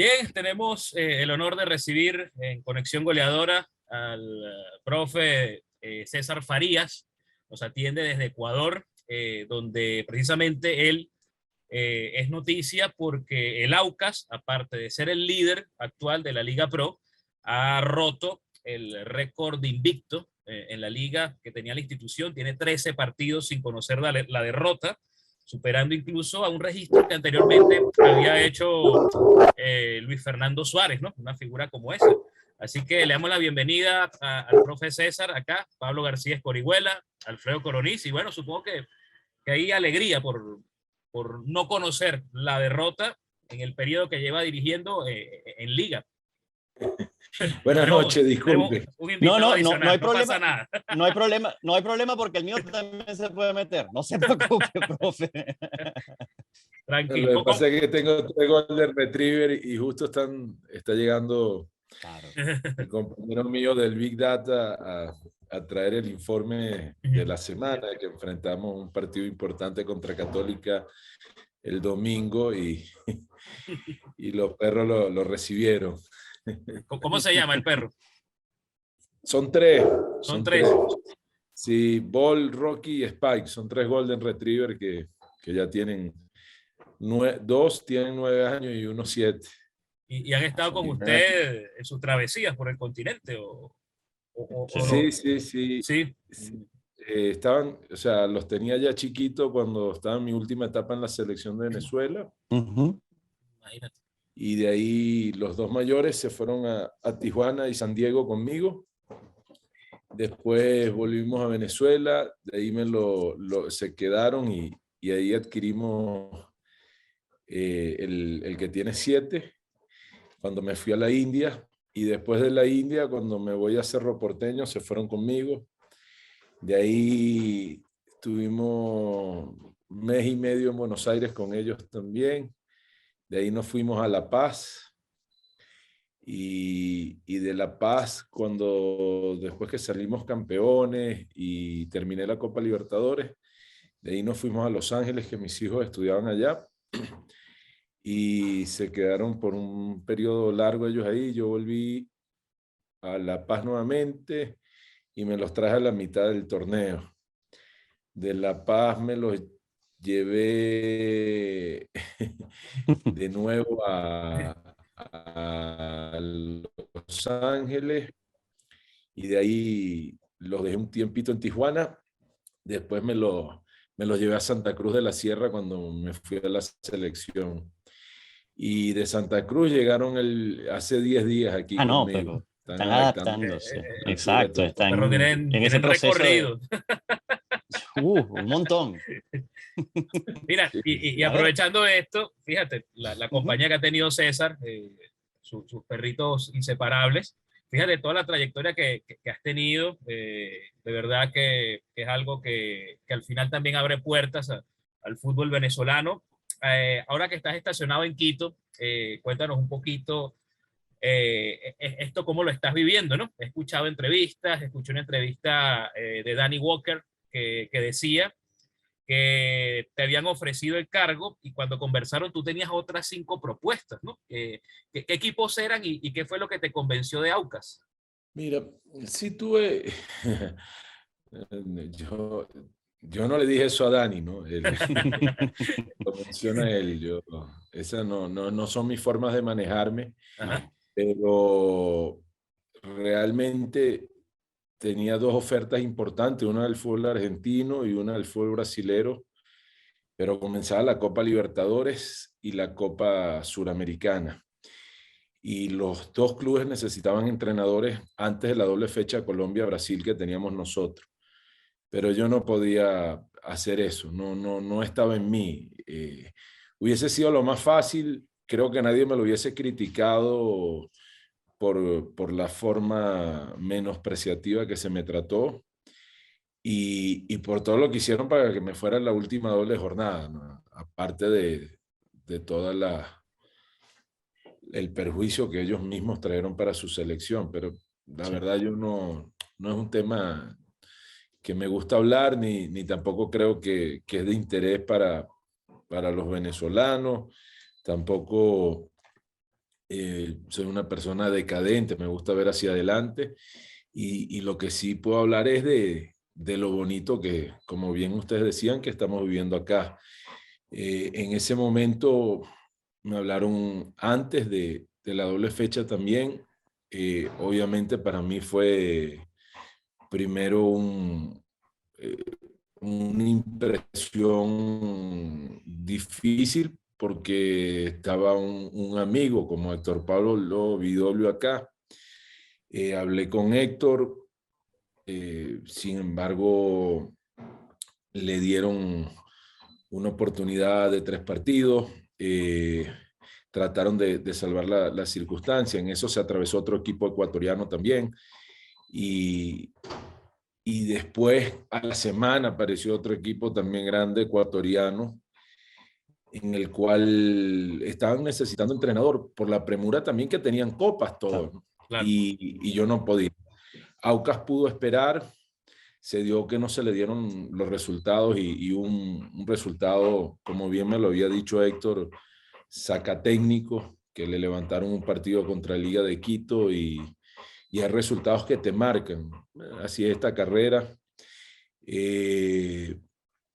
Bien, tenemos el honor de recibir en Conexión Goleadora al profe César Farías. Nos atiende desde Ecuador, donde precisamente él es noticia porque el Aucas, aparte de ser el líder actual de la Liga Pro, ha roto el récord de invicto en la liga que tenía la institución. Tiene 13 partidos sin conocer la derrota, superando incluso a un registro que anteriormente había hecho Luis Fernando Suárez, ¿no? Una figura como esa. Así que le damos la bienvenida al profe César acá, Pablo García Escorihuela, Alfredo Coroniz, y bueno, supongo que hay alegría por no conocer la derrota en el periodo que lleva dirigiendo en Liga. Buenas noches, disculpe. Un invitado adicional, no hay no problema, pasa nada. no hay problema porque el mío también se puede meter. No se preocupe, profe. Tranquilo. Lo que pasa es que tengo 3 Golden Retriever y justo está llegando el compañero mío del Big Data a traer el informe de la semana, que enfrentamos un partido importante contra Católica el domingo y los perros lo recibieron. ¿Cómo se llama el perro? Son 3. Son 3. Sí, Ball, Rocky y Spike. Son 3 Golden Retriever que ya tienen 2 tienen 9 años y 1 7. ¿Y han estado con usted en sus travesías por el continente? Sí. Estaban, o sea, los tenía ya chiquitos cuando estaba en mi última etapa en la selección de Venezuela. Imagínate. Y de ahí los 2 mayores se fueron a Tijuana y San Diego conmigo. Después volvimos a Venezuela, de ahí se quedaron y ahí adquirimos el que tiene 7, cuando me fui a la India, y después de la India, cuando me voy a Cerro Porteño, se fueron conmigo. De ahí estuvimos 1 mes y medio en Buenos Aires con ellos también. De ahí nos fuimos a La Paz. Y de La Paz, después que salimos campeones y terminé la Copa Libertadores, de ahí nos fuimos a Los Ángeles, que mis hijos estudiaban allá, y se quedaron por un periodo largo ellos ahí. Yo volví a La Paz nuevamente y me los traje a la mitad del torneo. De La Paz me los llevé de nuevo a Los Ángeles, y de ahí los dejé un tiempito en Tijuana. Después me los llevé a Santa Cruz de la Sierra cuando me fui a la selección. Y de Santa Cruz llegaron hace 10 días aquí conmigo. Pero están adaptándose. Exacto, están tienen ese proceso recorrido. un montón. Mira, y aprovechando esto, fíjate, la compañía que ha tenido César, sus perritos inseparables, fíjate toda la trayectoria que has tenido, de verdad que es algo que al final también abre puertas al fútbol venezolano. Ahora que estás estacionado en Quito, cuéntanos un poquito esto, cómo lo estás viviendo, ¿no? He escuchado entrevistas, escuché una entrevista de Danny Walker que decía que te habían ofrecido el cargo y cuando conversaron tú tenías otras 5 propuestas, ¿no? ¿Qué equipos eran y qué fue lo que te convenció de Aucas? Mira, sí tuve... Yo no le dije eso a Dani, ¿no? Lo menciona él. Esas no son mis formas de manejarme. Ajá. Pero realmente tenía 2 ofertas importantes, una del fútbol argentino y una del fútbol brasilero, pero comenzaba la Copa Libertadores y la Copa Suramericana. Y los 2 clubes necesitaban entrenadores antes de la doble fecha Colombia-Brasil que teníamos nosotros. Pero yo no podía hacer eso, no estaba en mí. Hubiese sido lo más fácil, creo que nadie me lo hubiese criticado por la forma menospreciativa que se me trató y por todo lo que hicieron para que me fuera en la última doble jornada, ¿no? Aparte de toda el perjuicio que ellos mismos trajeron para su selección. Pero la verdad yo no es un tema que me gusta hablar, ni tampoco creo que es de interés para los venezolanos. Tampoco soy una persona decadente, me gusta ver hacia adelante y lo que sí puedo hablar es de lo bonito que, como bien ustedes decían, que estamos viviendo acá. En ese momento me hablaron antes de la doble fecha también. Obviamente para mí fue primero eh, una impresión difícil porque estaba un amigo como Héctor Pablo Vidolio acá. Hablé con Héctor, sin embargo, le dieron una oportunidad de 3 partidos. Trataron de salvar la circunstancia. En eso se atravesó otro equipo ecuatoriano también. Y, y después, a la semana, apareció otro equipo también grande ecuatoriano, en el cual estaban necesitando entrenador por la premura también que tenían copas todos, ¿no? Claro. Y yo no podía. Aucas pudo esperar, se dio que no se le dieron los resultados y un resultado, como bien me lo había dicho Héctor, saca técnico, que le levantaron un partido contra Liga de Quito y hay resultados que te marcan. Así es esta carrera.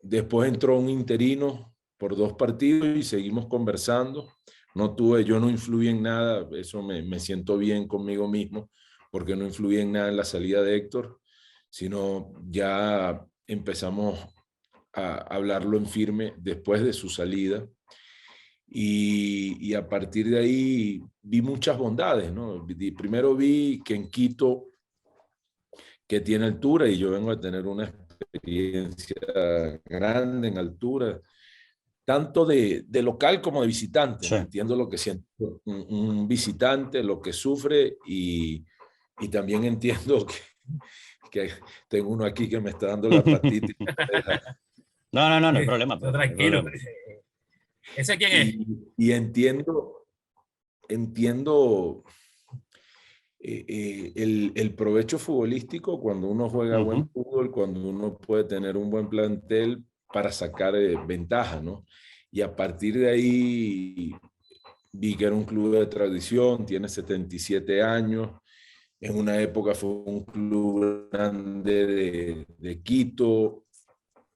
Después entró un interino por 2 partidos y seguimos conversando. Yo no influí en nada, eso me siento bien conmigo mismo, porque no influí en nada en la salida de Héctor, sino ya empezamos a hablarlo en firme después de su salida. Y a partir de ahí vi muchas bondades, ¿no? Primero vi que en Quito, que tiene altura, y yo vengo a tener una experiencia grande en altura, tanto de local como de visitante. Sí. Entiendo lo que siente un visitante, lo que sufre, y también entiendo que tengo uno aquí que me está dando la patita. No hay problema. No, No hay tranquilo. problema. ¿Ese quién es? Y entiendo el provecho futbolístico cuando uno juega buen fútbol, cuando uno puede tener un buen plantel para sacar ventaja, ¿no? Y a partir de ahí vi que era un club de tradición, tiene 77 años, en una época fue un club grande de Quito,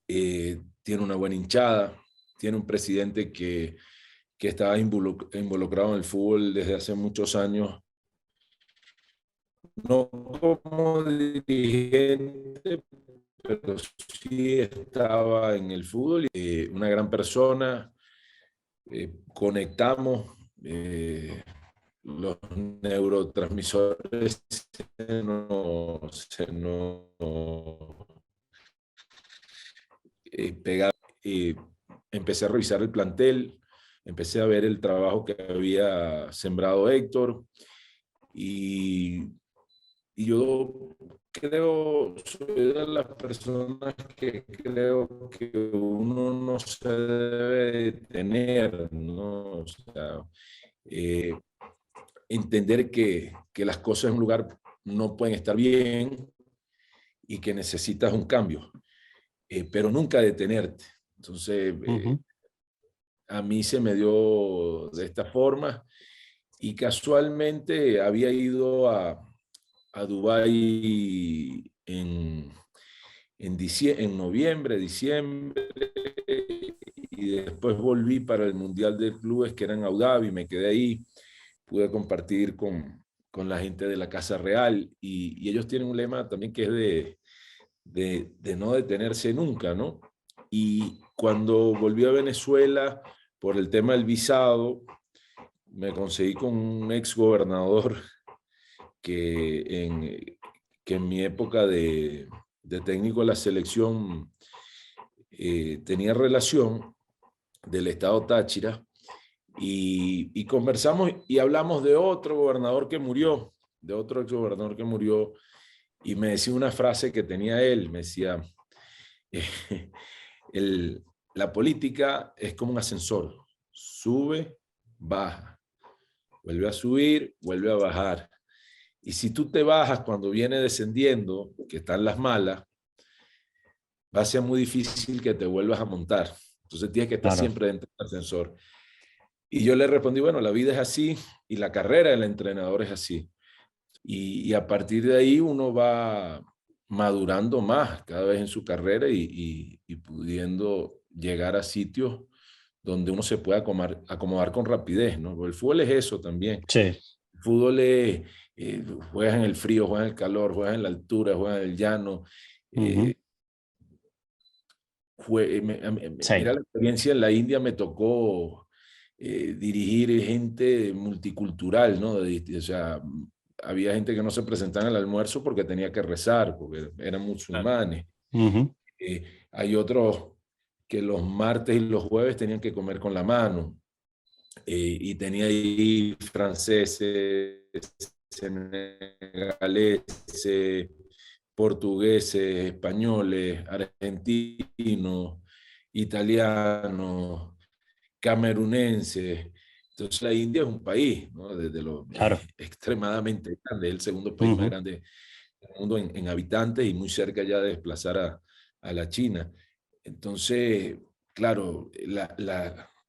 tiene una buena hinchada, tiene un presidente que estaba involucrado en el fútbol desde hace muchos años, no como dirigente, pero sí estaba en el fútbol. Una gran persona, conectamos, los neurotransmisores se nos pegaron. Empecé a revisar el plantel, empecé a ver el trabajo que había sembrado Héctor y yo creo, soy de las personas que creo que uno no se debe detener, ¿no? O sea, entender que las cosas en un lugar no pueden estar bien y que necesitas un cambio, pero nunca detenerte. Entonces, a mí se me dio de esta forma y casualmente había ido a Dubái en noviembre, diciembre, y después volví para el Mundial de Clubes que era en Abu Dhabi, me quedé ahí, pude compartir con la gente de la Casa Real y ellos tienen un lema también que es de no detenerse nunca, ¿no? Y cuando volví a Venezuela por el tema del visado, me conseguí con un ex gobernador que en mi época de técnico de la selección tenía relación del estado Táchira y conversamos y hablamos de otro gobernador que murió, de otro ex gobernador que murió y me decía una frase que tenía él, me decía, eh, la política es como un ascensor, sube, baja, vuelve a subir, vuelve a bajar. Y si tú te bajas cuando viene descendiendo, que están las malas, va a ser muy difícil que te vuelvas a montar. Entonces tienes que estar siempre dentro del ascensor. Y yo le respondí, bueno, la vida es así y la carrera del entrenador es así. Y a partir de ahí uno va madurando más cada vez en su carrera y pudiendo llegar a sitios donde uno se puede acomodar con rapidez, ¿no? El fútbol es eso también. Sí. El fútbol es, juegas en el frío, juegas en el calor, juegas en la altura, juegas en el llano. Ujú. Mira, Sí. la experiencia en la India me tocó dirigir gente multicultural, ¿no? O sea, había gente que no se presentaba en el almuerzo porque tenía que rezar, porque eran Claro. musulmanes. Ujú. Hay otros que los martes y los jueves tenían que comer con la mano. Y tenía ahí franceses, senegaleses, portugueses, españoles, argentinos, italianos, camerunenses. Entonces la India es un país, ¿no? Desde lo Claro. extremadamente grande, es el segundo país más Ujú. grande del mundo en habitantes y muy cerca ya de desplazar a la China. Entonces, claro,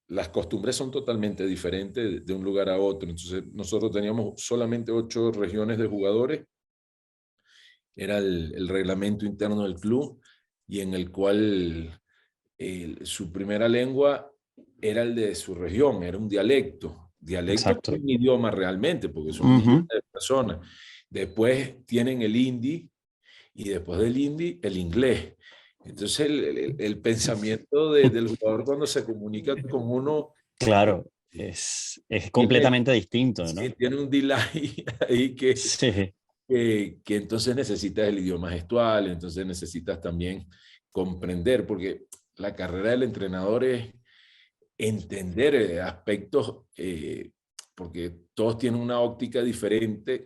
las costumbres son totalmente diferentes de un lugar a otro. Entonces, nosotros teníamos solamente 8 regiones de jugadores, era el reglamento interno del club, y en el cual su primera lengua era el de su región, era un dialecto. Dialecto no Exacto. es un idioma realmente, porque son millones Ujú. de personas. Después tienen el hindi, y después del hindi, el inglés. Entonces, el pensamiento del jugador cuando se comunica con uno Claro, eh, es tiene, completamente distinto, sí, ¿no? tiene un delay ahí Sí, que entonces necesitas el idioma gestual, entonces necesitas también comprender, porque la carrera del entrenador es entender aspectos, porque todos tienen una óptica diferente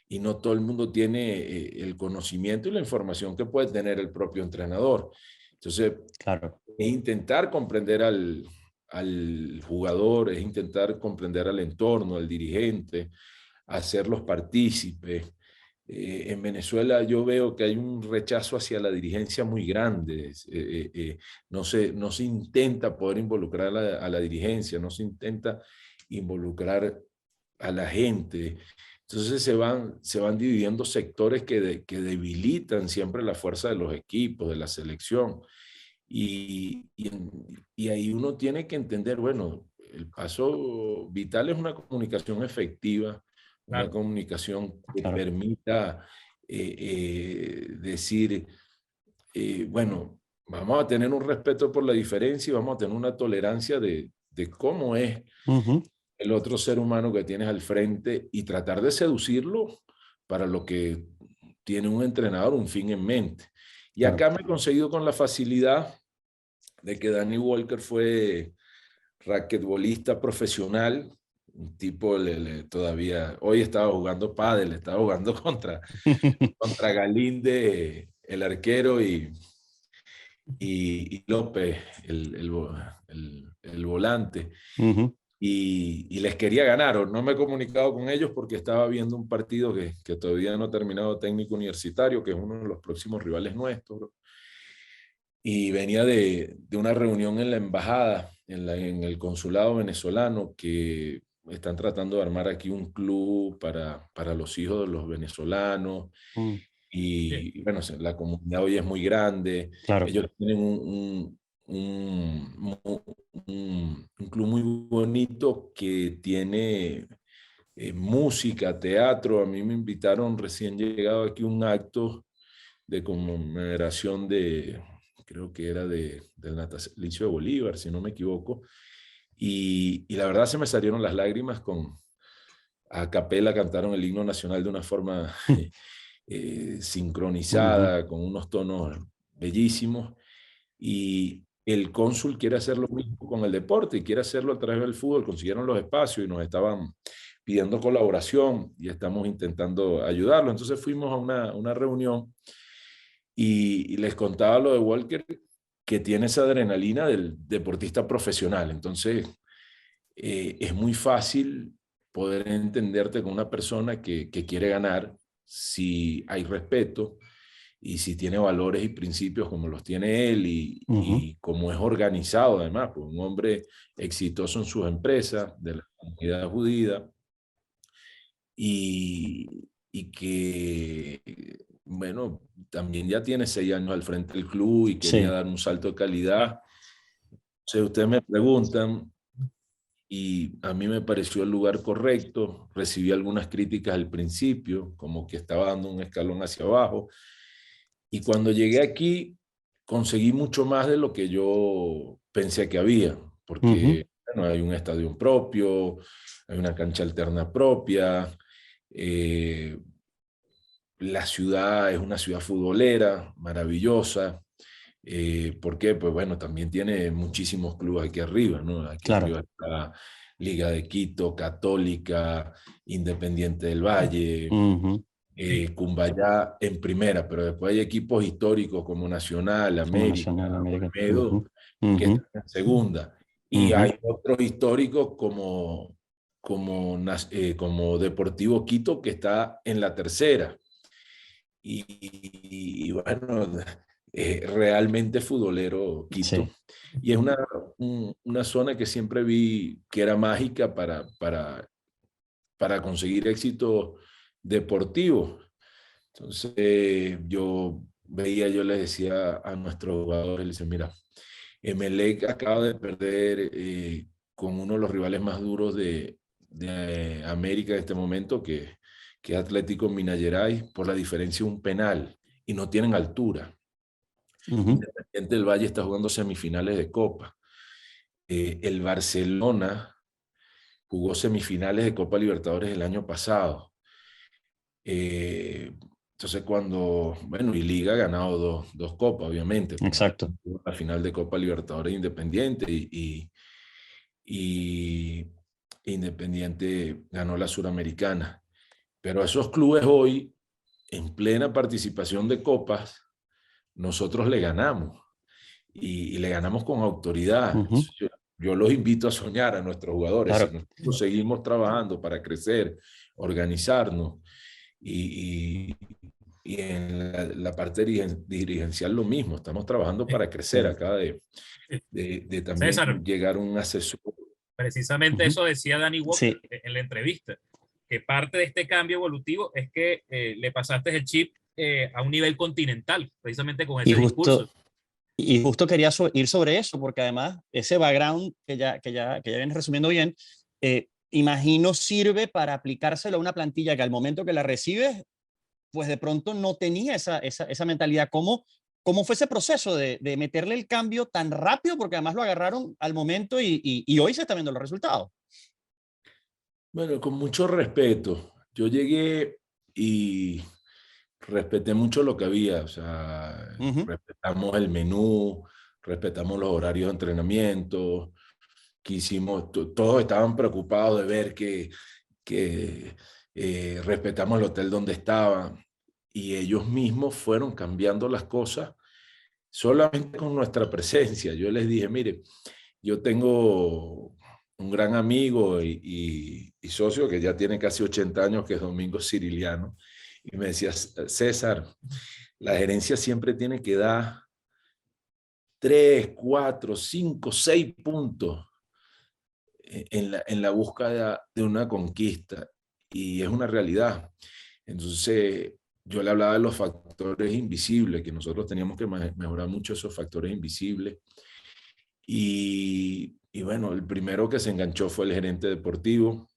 y no todo el mundo tiene el conocimiento y la información que puede tener el propio entrenador. Entonces, claro. es intentar comprender al jugador, es intentar comprender al entorno, al dirigente, hacerlos partícipes. En Venezuela yo veo que hay un rechazo hacia la dirigencia muy grande. No se intenta poder involucrar a la dirigencia, no se intenta involucrar a la gente. Entonces se van dividiendo sectores que debilitan siempre la fuerza de los equipos, de la selección. Y, y, y ahí uno tiene que entender, bueno, el paso vital es una comunicación efectiva, una Claro. comunicación que Claro. permita decir, bueno, vamos a tener un respeto por la diferencia y vamos a tener una tolerancia de cómo es Ujú. el otro ser humano que tienes al frente y tratar de seducirlo para lo que tiene un entrenador, un fin en mente. Y Claro. acá me he conseguido con la facilidad de que Danny Walker fue raquetbolista profesional, un tipo todavía, hoy estaba jugando pádel, estaba jugando contra Galinde, el arquero, y López, el volante. Ujú. Y les quería ganar, o no me he comunicado con ellos porque estaba viendo un partido que todavía no ha terminado, técnico universitario, que es uno de los próximos rivales nuestros, y venía de una reunión en la embajada, en el consulado venezolano, que están tratando de armar aquí un club para los hijos de los venezolanos. Mm. Sí. Y bueno, la comunidad hoy es muy grande. Claro. Ellos tienen un club muy bonito que tiene música, teatro. A mí me invitaron recién llegado aquí a un acto de conmemoración creo que era del natalicio de Bolívar, si no me equivoco. Y la verdad se me salieron las lágrimas a capela cantaron el himno nacional de una forma Ujú. sincronizada, con unos tonos bellísimos. Y el cónsul quiere hacer lo mismo con el deporte y quiere hacerlo a través del fútbol. Consiguieron los espacios y nos estaban pidiendo colaboración y estamos intentando ayudarlo. Entonces fuimos a una reunión y les contaba lo de Walker, que tiene esa adrenalina del deportista profesional. Entonces, es muy fácil poder entenderte con una persona que quiere ganar si hay respeto y si tiene valores y principios como los tiene él y como es organizado además, pues un hombre exitoso en sus empresas, de la comunidad judía, y que, bueno, también ya tiene 6 años al frente del club y quería dar un salto de calidad. Si ustedes me preguntan, y a mí me pareció el lugar correcto, recibí algunas críticas al principio, como que estaba dando un escalón hacia abajo, y cuando llegué aquí conseguí mucho más de lo que yo pensé que había, porque bueno, hay un estadio propio, hay una cancha alterna propia, la ciudad es una ciudad futbolera, maravillosa. ¿Por qué? Pues bueno, también tiene muchísimos clubes aquí arriba, ¿no? Aquí arriba está Liga de Quito, Católica, Independiente del Valle, Cumbayá en primera, pero después hay equipos históricos como Nacional, América, Olmedo, que están en segunda. Y hay otros históricos como Deportivo Quito, que está en la tercera. Y bueno, realmente futbolero Quito. Sí. Y es una zona que siempre vi que era mágica para conseguir éxito deportivo. Entonces yo les decía a nuestros jugadores, les decía, mira, Emelec acaba de perder con uno de los rivales más duros de América en este momento, que es Atlético Minas Gerais, por la diferencia de un penal, y no tienen altura. Independiente del Valle está jugando semifinales de Copa. El Barcelona jugó semifinales de Copa Libertadores el año pasado. Entonces y Liga ha ganado dos copas, obviamente. Exacto. La final de Copa Libertadores Independiente y Independiente ganó la Suramericana. Pero a esos clubes hoy, en plena participación de copas, nosotros le ganamos. Y le ganamos con autoridad. Yo los invito a soñar a nuestros jugadores. Claro. Si nosotros seguimos trabajando para crecer, organizarnos y en la parte dirigencial lo mismo. Estamos trabajando para crecer. Acaba de también César, llegar un asesor. Precisamente eso decía Danny Walker en la entrevista, que parte de este cambio evolutivo es que le pasaste el chip a un nivel continental, precisamente con ese discurso. Y justo quería ir sobre eso, porque además ese background que ya vienes resumiendo bien, imagino sirve para aplicárselo a una plantilla que al momento que la recibes, pues de pronto no tenía esa mentalidad. ¿Cómo fue ese proceso de meterle el cambio tan rápido? Porque además lo agarraron al momento y hoy se están viendo los resultados. Bueno, con mucho respeto. Yo llegué y respeté mucho lo que había. O sea, respetamos el menú, respetamos los horarios de entrenamiento. Todos estaban preocupados de ver que respetamos el hotel donde estaban. Y ellos mismos fueron cambiando las cosas solamente con nuestra presencia. Yo les dije, mire, yo tengo un gran amigo y socio que ya tiene casi 80 años, que es Domingo Ciriliano, y me decía, César, la gerencia siempre tiene que dar 3, 4, 5, 6 puntos en la búsqueda de una conquista, y es una realidad. Entonces, yo le hablaba de los factores invisibles, que nosotros teníamos que mejorar mucho esos factores invisibles. Y bueno, el primero que se enganchó fue el gerente deportivo.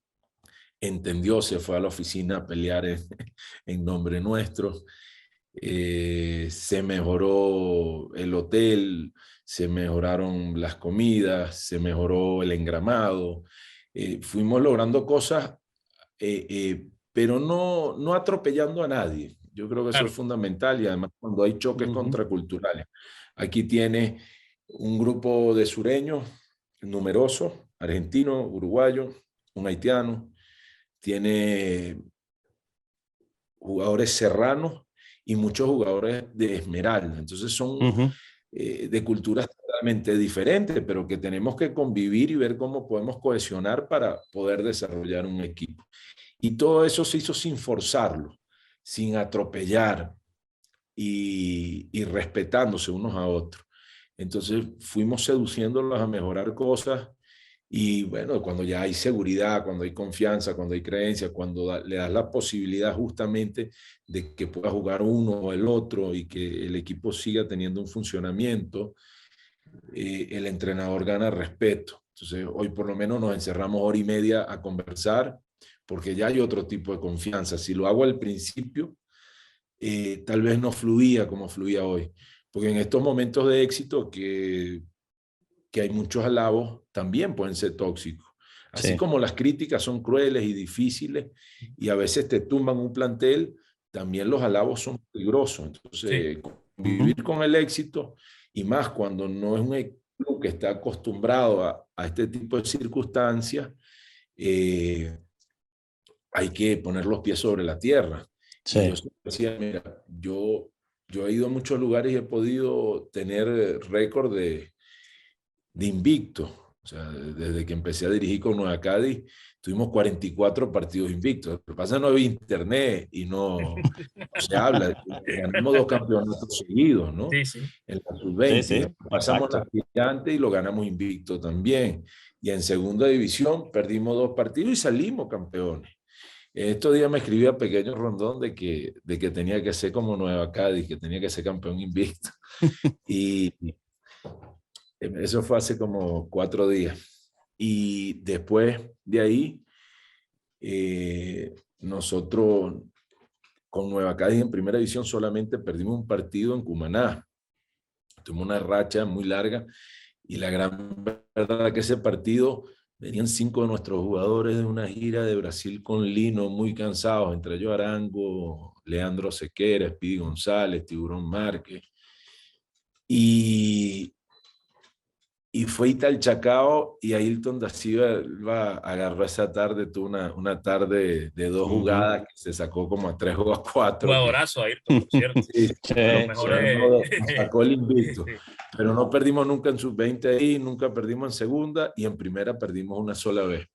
Entendió, se fue a la oficina a pelear en nombre nuestro. Se mejoró el hotel, se mejoraron las comidas, se mejoró el engramado. Fuimos logrando cosas, pero no atropellando a nadie. Yo creo que eso es fundamental, y además cuando hay choques contraculturales. Aquí tiene un grupo de sureños numeroso, argentino, uruguayo, un haitiano, tiene jugadores serranos y muchos jugadores de Esmeralda. Entonces son de culturas totalmente diferentes, pero que tenemos que convivir y ver cómo podemos cohesionar para poder desarrollar un equipo. Y todo eso se hizo sin forzarlo, sin atropellar. y respetándose unos a otros. Entonces fuimos seduciéndolos a mejorar cosas y bueno, cuando ya hay seguridad, cuando hay confianza, cuando hay creencia, cuando le das la posibilidad justamente de que pueda jugar uno o el otro y que el equipo siga teniendo un funcionamiento, el entrenador gana respeto. Entonces hoy por lo menos nos encerramos hora y media a conversar porque ya hay otro tipo de confianza. Si lo hago al principio, tal vez no fluía como fluía hoy. Porque en estos momentos de éxito que hay muchos alabos, también pueden ser tóxicos. Así como las críticas son crueles y difíciles y a veces te tumban un plantel, también los alabos son peligrosos. Entonces, vivir con el éxito y más cuando no es un club que está acostumbrado a este tipo de circunstancias, hay que poner los pies sobre la tierra. Sí. Y yo decía, mira, yo he ido a muchos lugares y he podido tener récord de invicto. O sea, desde que empecé a dirigir con Nueva Cádiz, tuvimos 44 partidos invictos. Lo que pasa es que no había internet y no se habla. Ganamos 2 campeonatos seguidos, ¿no? Sí, sí. En la sub-20. Sí, sí, pasamos la gigante y lo ganamos invicto también. Y en segunda división perdimos 2 partidos y salimos campeones. Estos días me escribía Pequeño Rondón de que tenía que ser como Nueva Cádiz, que tenía que ser campeón invicto. Y eso fue hace como 4 días. Y después de ahí, nosotros con Nueva Cádiz en primera división solamente perdimos un partido en Cumaná. Tuvimos una racha muy larga y la gran verdad que ese partido venían 5 de nuestros jugadores de una gira de Brasil con Lino, muy cansados, entre ellos Arango, Leandro Sequera, Speedy González, Tiburón Márquez. Y fue Italchacao y Ailton da Silva agarró esa tarde, tuvo una tarde de 2 jugadas que se sacó como a 3 o a 4. Jugadorazo Ailton, por cierto. Sí, los mejores. sacó el invicto. Pero no perdimos nunca en sub-20 ahí, nunca perdimos en segunda y en primera perdimos una sola vez.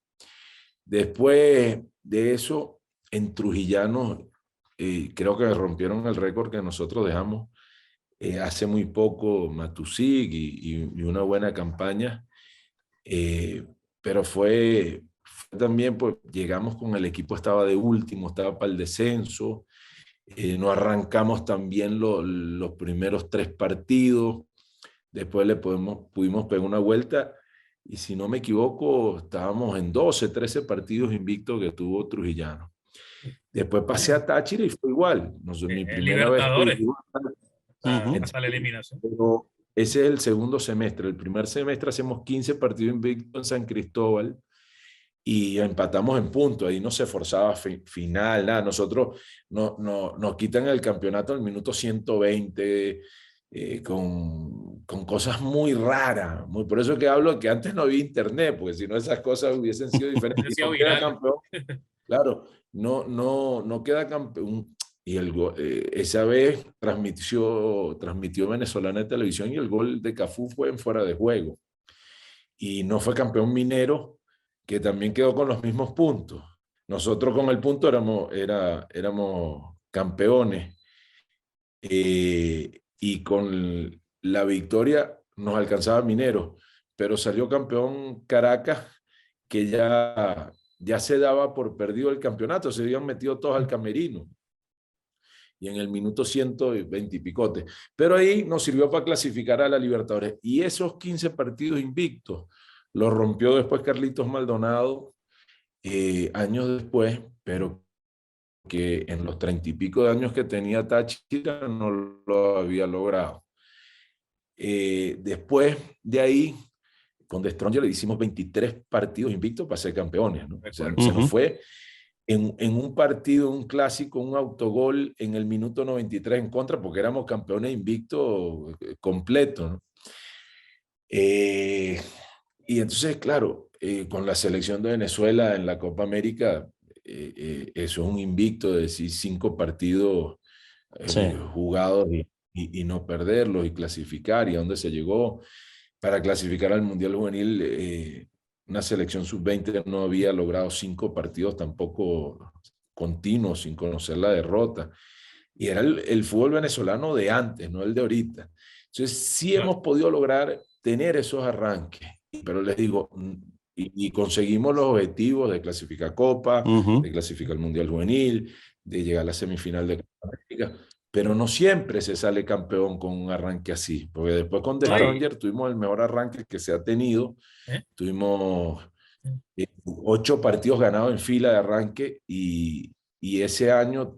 Después de eso, en Trujillano, creo que rompieron el récord que nosotros dejamos hace muy poco Matusik y una buena campaña, pero fue también, pues llegamos con el equipo, estaba de último, estaba para el descenso, no arrancamos también los primeros 3 partidos, después pudimos pegar una vuelta y si no me equivoco estábamos en 12, 13 partidos invictos que tuvo Trujillano. Después pasé a Táchira y fue igual. Mi primera vez hasta la eliminación. Pero ese es el segundo semestre. El primer semestre hacemos 15 partidos invictos en San Cristóbal y empatamos en punto. Ahí no se forzaba final, nada. Nosotros nos quitan el campeonato en el minuto 120 con cosas muy raras. Por eso que hablo que antes no había internet, porque si no esas cosas hubiesen sido diferentes. No queda campeón. Claro, no queda campeón. Y esa vez transmitió Venezolana de Televisión y el gol de Cafú fue en fuera de juego. Y no fue campeón Minero, que también quedó con los mismos puntos. Nosotros con el punto éramos campeones. Y con la victoria nos alcanzaba Minero. Pero salió campeón Caracas, que ya se daba por perdido el campeonato. Se habían metido todos al camerino. Y en el minuto 120 y picote. Pero ahí nos sirvió para clasificar a la Libertadores. Y esos 15 partidos invictos los rompió después Carlitos Maldonado, años después, pero que en los 30 y pico de años que tenía Táchira no lo había logrado. Después de ahí, con The Strong le hicimos 23 partidos invictos para ser campeones, ¿no? O sea, se nos fue en un partido, un clásico, un autogol en el minuto 93 en contra, porque éramos campeones invictos completos, ¿no? Y entonces, claro, con la selección de Venezuela en la Copa América, eso es un invicto de decir 5 partidos jugados y no perderlos y clasificar, y a dónde se llegó para clasificar al Mundial Juvenil. Una selección sub-20 no había logrado 5 partidos tampoco continuos sin conocer la derrota. Y era el fútbol venezolano de antes, no el de ahorita. Entonces sí Claro. hemos podido lograr tener esos arranques, pero les digo, y conseguimos los objetivos de clasificar Copa, de clasificar el Mundial Juvenil, de llegar a la semifinal de Copa América, pero no siempre se sale campeón con un arranque así, porque después con The Claro. Stranger tuvimos el mejor arranque que se ha tenido, ¿Eh? tuvimos 8 partidos ganados en fila de arranque y ese año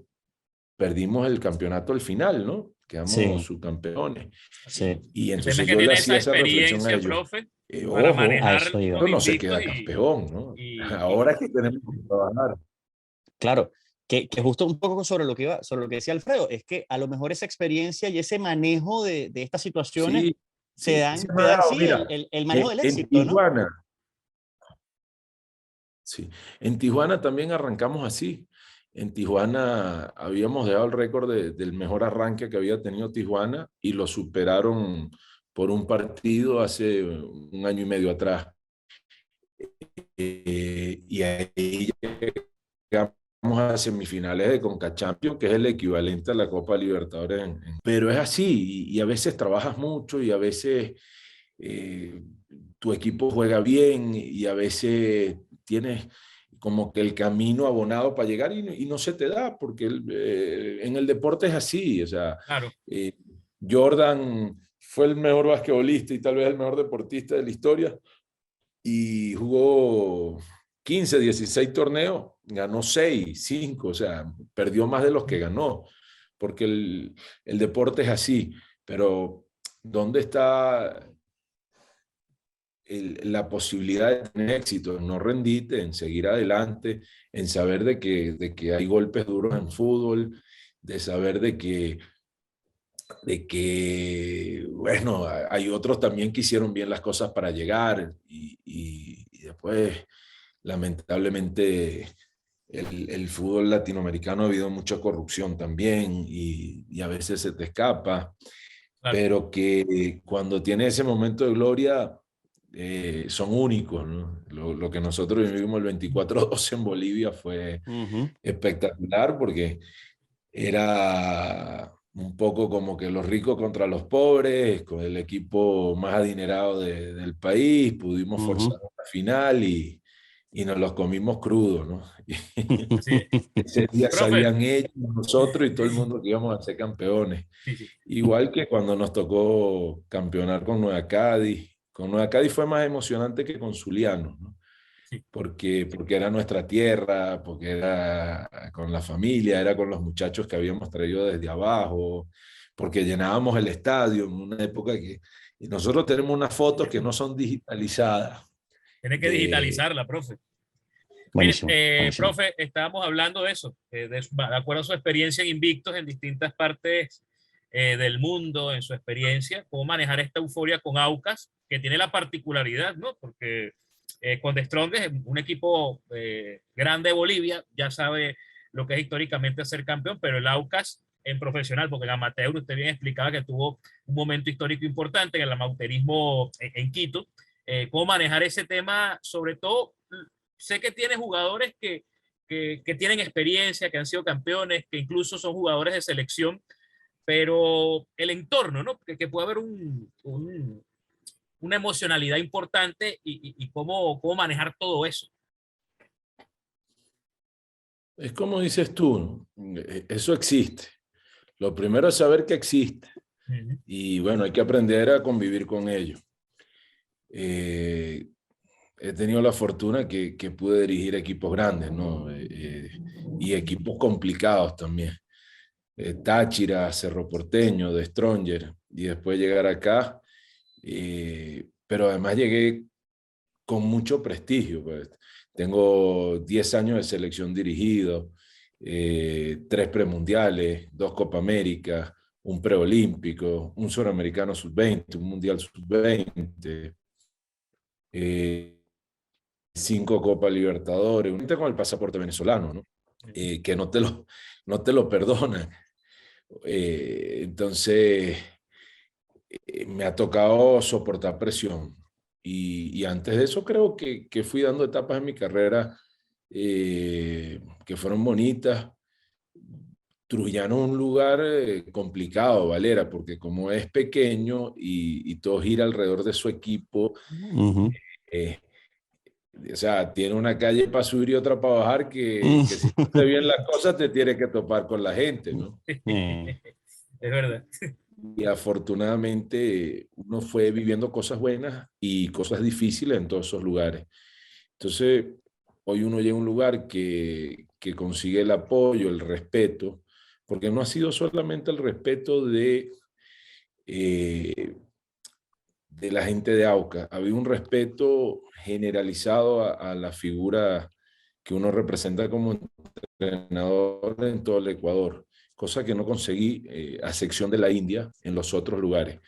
perdimos el campeonato al final, ¿no? Quedamos Sí, subcampeones. sí. Y El tema es entonces que yo le tiene esa hacía esa reflexión a experiencia, ellos. profe, para Ojo, A manejar eso iba. los esto no se invictos queda campeón, ¿no? y Ahora es que tenemos que trabajar. Claro, que justo un poco sobre lo que decía Alfredo, es que a lo mejor esa experiencia y ese manejo de estas situaciones Sí, sí, se me te ha dan dado, sí mira, el manejo del en éxito, ¿no? Tijuana, sí, en Tijuana también arrancamos así. En Tijuana habíamos dejado el récord del mejor arranque que había tenido Tijuana y lo superaron por un partido hace 1 año y medio atrás. Y ahí llegamos a semifinales de Conca Champions, que es el equivalente a la Copa Libertadores. Pero es así, y a veces trabajas mucho y a veces eh, tu equipo juega bien y a veces tienes como que el camino abonado para llegar y no se te da, porque en el deporte es así. O sea, claro, eh, Jordan fue el mejor basquetbolista y tal vez el mejor deportista de la historia y jugó 15, 16 torneos, ganó 6, 5, o sea, perdió más de los que ganó, porque el deporte es así, pero ¿dónde está la posibilidad de tener éxito? En no rendirte, en seguir adelante, en saber de que hay golpes duros en fútbol, de saber de que, bueno, hay otros también que hicieron bien las cosas para llegar y después, lamentablemente, el fútbol latinoamericano ha habido mucha corrupción también y a veces se te escapa, claro. pero que cuando tiene ese momento de gloria son únicos, ¿no? Lo que nosotros vivimos el 24/12 en Bolivia fue Ujú. espectacular porque era un poco como que los ricos contra los pobres, con el equipo más adinerado del país, pudimos forzar Ujú. una final y nos los comimos crudos, ¿no? Así es. Ese día Profe, sabían ellos, nosotros y todo el mundo que íbamos a ser campeones. sí, sí, Igual que cuando nos tocó campeonar con Nueva Cádiz. Con Nueva Cádiz fue más emocionante que con Zuliano, ¿no? sí. Porque era nuestra tierra, porque era con la familia, era con los muchachos que habíamos traído desde abajo, porque llenábamos el estadio en una época que... Y nosotros tenemos unas fotos que no son digitalizadas. Tiene que De, digitalizarla, profe. Mire, Buenísimo, buenísimo. profe, estábamos hablando de eso, de acuerdo a su experiencia en Invictos en distintas partes del mundo, en su experiencia, cómo manejar esta euforia con Aucas, que tiene la particularidad, ¿no? Porque con The Strongest, un equipo grande de Bolivia, ya sabe lo que es históricamente ser campeón, pero el Aucas en profesional, porque el amateur, usted bien explicaba que tuvo un momento histórico importante en el amateurismo en Quito, cómo manejar ese tema, sobre todo sé que tiene jugadores que tienen experiencia, que han sido campeones, que incluso son jugadores de selección, pero el entorno, ¿no? Que puede haber una emocionalidad importante y cómo manejar todo eso. es como dices tú, ¿no? Eso existe. Lo primero es saber que existe. Uh -huh. Y bueno, hay que aprender a convivir con ello. Eh, He tenido la fortuna que pude dirigir equipos grandes, ¿no? Y equipos complicados también. Táchira, Cerro Porteño, de Stronger, y después llegar acá. Pero además llegué con mucho prestigio, pues. Tengo 10 años de selección dirigido, 3 premundiales, 2 Copa América, un preolímpico, un suramericano sub-20, un mundial sub-20, 5 Copa Libertadores, unite con el pasaporte venezolano, ¿no? Que no te lo perdonan. Entonces, me ha tocado soportar presión. Y antes de eso creo que fui dando etapas en mi carrera que fueron bonitas. Trujillano es un lugar complicado, Valera, porque como es pequeño y todo gira alrededor de su equipo, eh, o sea, tiene una calle para subir y otra para bajar que si no hace bien las cosas te tienes que topar con la gente, ¿no? Es verdad. Y afortunadamente uno fue viviendo cosas buenas y cosas difíciles en todos esos lugares. Entonces, hoy uno llega a un lugar que consigue el apoyo, el respeto, porque no ha sido solamente el respeto eh, de la gente de AUCA, había un respeto generalizado a la figura que uno representa como entrenador en todo el Ecuador, cosa que no conseguí a sección de la India en los otros lugares,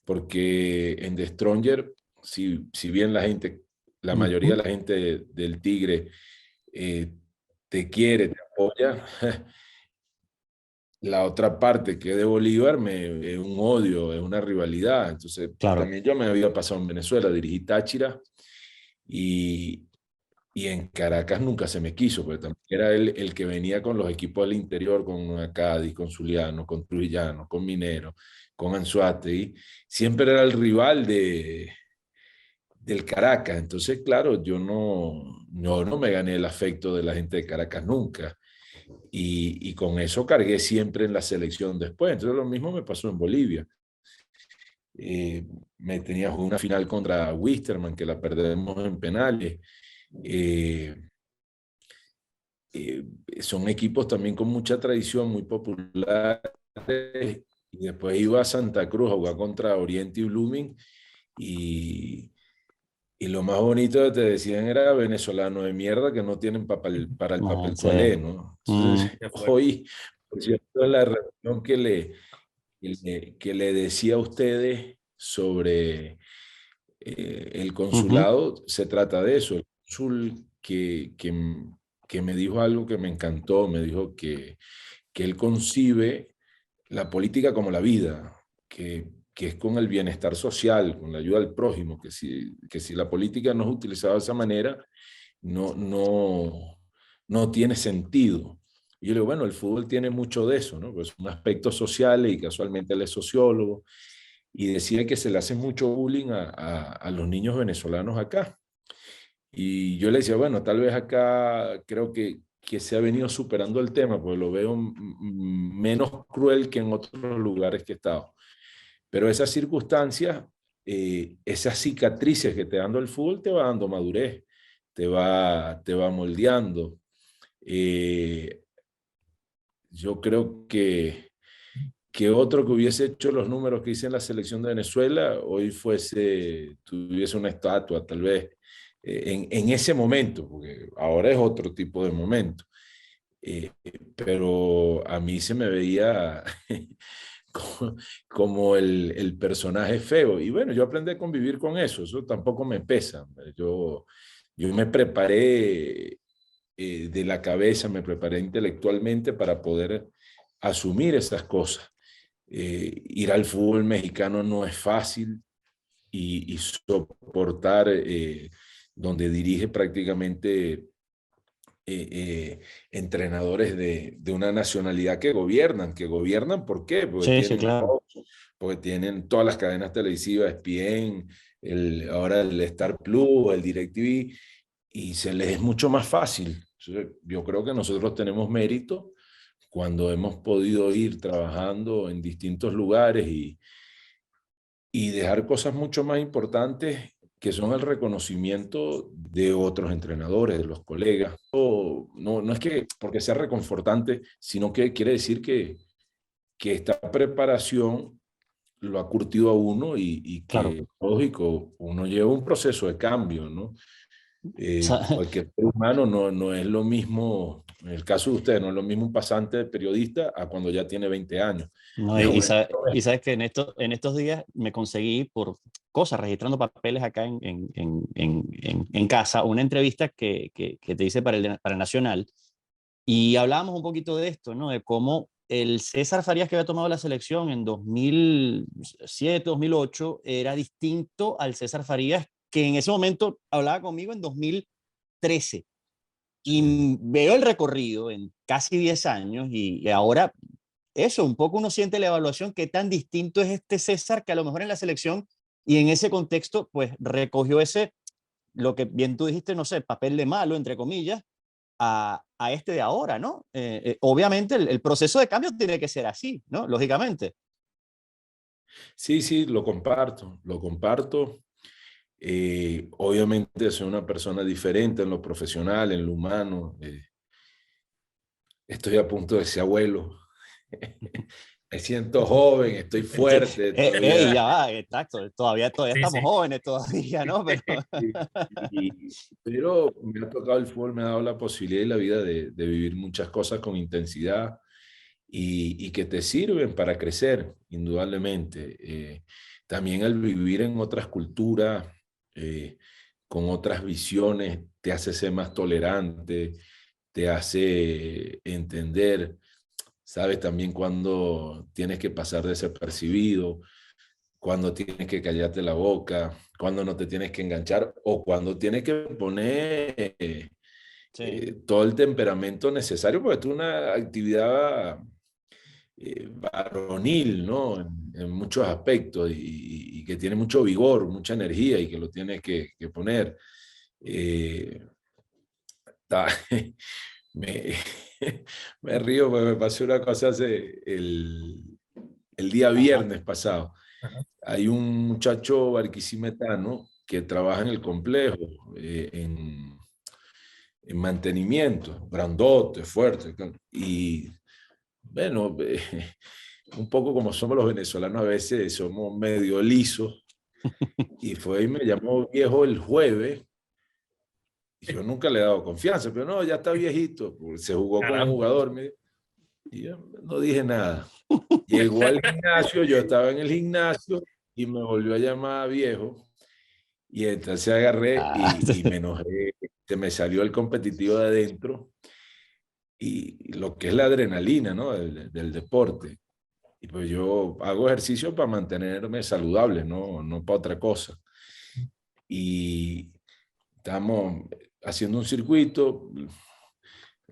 porque en The Stronger, si bien la gente, la mayoría de la gente del Tigre eh, te quiere, te apoya, la otra parte que es de Bolívar es un odio, es una rivalidad. Entonces, Claro. también yo me había pasado en Venezuela, dirigí Táchira y, y en Caracas nunca se me quiso, porque también era el que venía con los equipos del interior, con Cádiz, con Zuliano, con Trujillano, con Minero, con Anzoátegui. Siempre era el rival del Caracas. Entonces, claro, yo no me gané el afecto de la gente de Caracas nunca. Y con eso cargué siempre en la selección después. Entonces lo mismo me pasó en Bolivia. Me tenía una final contra Wisterman, que la perdemos en penales. Eh, Son equipos también con mucha tradición, muy populares. Y después iba a Santa Cruz a jugar contra Oriente y Blooming. Y lo más bonito que te decían era venezolano de mierda que no tienen para el papel toalé, ¿no? Entonces, hoy, por cierto, en la reunión que le decía a ustedes sobre el consulado, se trata de eso. El cónsul que me dijo algo que me encantó, me dijo que él concibe la política como la vida, que es con el bienestar social, con la ayuda al prójimo, que si la política no es utilizada de esa manera, no tiene sentido. Y yo le digo, bueno, el fútbol tiene mucho de eso, ¿no? Pues un aspecto social y casualmente él es sociólogo y decía que se le hace mucho bullying a los niños venezolanos acá. Y yo le decía, bueno, tal vez acá creo que se ha venido superando el tema, porque lo veo menos cruel que en otros lugares que he estado. Pero esas circunstancias, esas cicatrices que te dando el fútbol, te va dando madurez, te va moldeando. Yo creo que otro que hubiese hecho los números que hice en la selección de Venezuela, hoy tuviese una estatua, tal vez, en ese momento, porque ahora es otro tipo de momento. Pero a mí se me veía como el personaje feo. Y bueno, yo aprendí a convivir con eso tampoco me pesa. Yo me preparé de la cabeza, me preparé intelectualmente para poder asumir esas cosas. Ir al fútbol mexicano no es fácil y soportar donde dirige prácticamente entrenadores de una nacionalidad que gobiernan, ¿por qué? Sí, claro. Porque tienen todas las cadenas televisivas, ESPN, ahora el Star Plus, el DirecTV, y se les es mucho más fácil. Entonces, yo creo que nosotros tenemos mérito cuando hemos podido ir trabajando en distintos lugares y dejar cosas mucho más importantes que son el reconocimiento de otros entrenadores, de los colegas. No es que porque sea reconfortante, sino que quiere decir que esta preparación lo ha curtido a uno y que, Claro. lógico, uno lleva un proceso de cambio, ¿no? Cualquier ser humano no es lo mismo, en el caso de usted, no es lo mismo un pasante de periodista a cuando ya tiene 20 años. No, y sabes que en estos días me conseguí por cosas, registrando papeles acá en casa, una entrevista que te hice para el Nacional, y hablábamos un poquito de esto, ¿no? De cómo el César Farías que había tomado la selección en 2007, 2008, era distinto al César Farías que en ese momento hablaba conmigo en 2013. Y veo el recorrido en casi 10 años y ahora eso, un poco uno siente la evaluación, qué tan distinto es este César que a lo mejor en la selección y en ese contexto, pues recogió ese, lo que bien tú dijiste, no sé, papel de malo, entre comillas, a este de ahora, ¿no? Obviamente el proceso de cambio tiene que ser así, ¿no? Lógicamente. Sí, sí, lo comparto, lo comparto. Obviamente soy una persona diferente en lo profesional, en lo humano. Estoy a punto de ser abuelo. Me siento joven, estoy fuerte todavía. Ya va, exacto, todavía Sí, estamos sí. jóvenes todavía, ¿no? Pero, Pero me ha tocado el fútbol, me ha dado la posibilidad y la vida de vivir muchas cosas con intensidad y que te sirven para crecer, indudablemente. También al vivir en otras culturas, eh, con otras visiones, te hace ser más tolerante, te hace entender, sabes también cuando tienes que pasar desapercibido, cuando tienes que callarte la boca, cuando no te tienes que enganchar o cuando tienes que poner sí, todo el temperamento necesario, porque es una actividad varonil, ¿no? En muchos aspectos y que tiene mucho vigor, mucha energía y que lo tienes que poner. Eh, ta- me, me río porque me pasó una cosa hace el día ajá, viernes pasado. Ajá. Hay un muchacho barquisimetano que trabaja en el complejo, en mantenimiento, grandote, fuerte. Y bueno, un poco como somos los venezolanos, a veces somos medio lisos. Y fue y me llamó viejo el jueves. Y yo nunca le he dado confianza, pero no, ya está viejito, porque se jugó con un Caramba. jugador. Y yo no dije nada. Llegó al gimnasio, yo estaba en el gimnasio y me volvió a llamar viejo. Y entonces agarré ah, y me enojé, se me salió el competitivo de adentro y lo que es la adrenalina, ¿no? Del deporte. Y pues yo hago ejercicio para mantenerme saludable, no para otra cosa. Y estamos haciendo un circuito,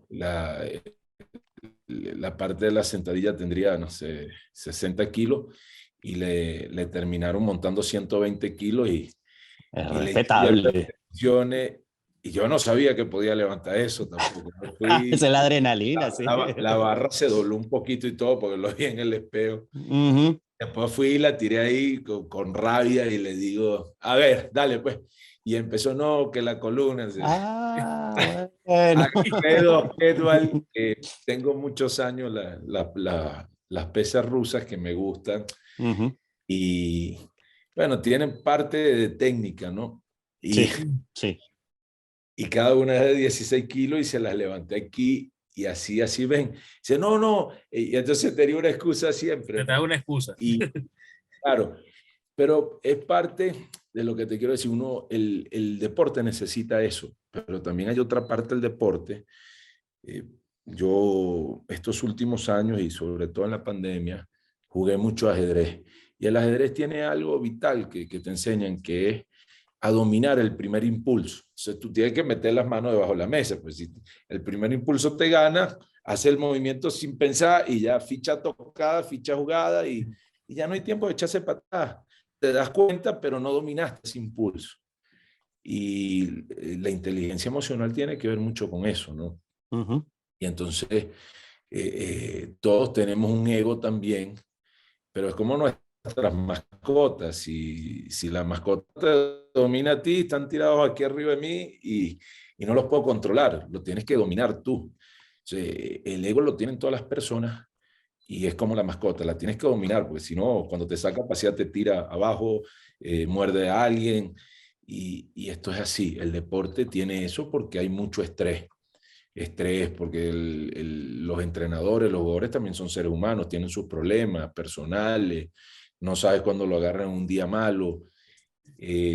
la, la parte de la sentadilla tendría, no sé, 60 kilos y le terminaron montando 120 kilos es y le hice ya las respetable. repeticiones y yo no sabía que podía levantar eso tampoco. Yo Esa fui, es la adrenalina, sí. la barra se dobló un poquito y todo porque lo vi en el espejo. Ujú. Después fui y la tiré ahí con rabia y le digo, a ver, dale pues. Y empezó, no, que la columna. Ah, bueno. Alfredo Edward, tengo muchos años las pesas rusas que me gustan Ujú. y bueno, tienen parte de técnica, ¿no? Y, Sí, sí. y cada una es de 16 kilos y se las levanté aquí y así ven. Dice, no, no, y entonces tenía una excusa siempre, Te da ¿no? una excusa. Y claro, pero es parte de lo que te quiero decir, el deporte necesita eso, pero también hay otra parte del deporte. Eh, yo estos últimos años y sobre todo en la pandemia jugué mucho ajedrez y el ajedrez tiene algo vital que te enseñan que es a dominar el primer impulso. O sea, tú tienes que meter las manos debajo de la mesa, pues si el primer impulso te gana, hace el movimiento sin pensar y ya ficha tocada, ficha jugada y ya no hay tiempo de echarse para atrás. Te das cuenta, pero no dominaste ese impulso. Y la inteligencia emocional tiene que ver mucho con eso, ¿no? Ujú. Y entonces todos tenemos un ego también, pero es como nuestras mascotas. Si la mascota te domina a ti, están tirados aquí arriba de mí y no los puedo controlar, lo tienes que dominar tú. Entonces, el ego lo tienen todas las personas y es como la mascota, la tienes que dominar, porque si no, cuando te saca a pasear te tira abajo, muerde a alguien. Y esto es así, el deporte tiene eso porque hay mucho estrés, porque los entrenadores, los jugadores también son seres humanos, tienen sus problemas personales, no sabes cuándo lo agarran un día malo,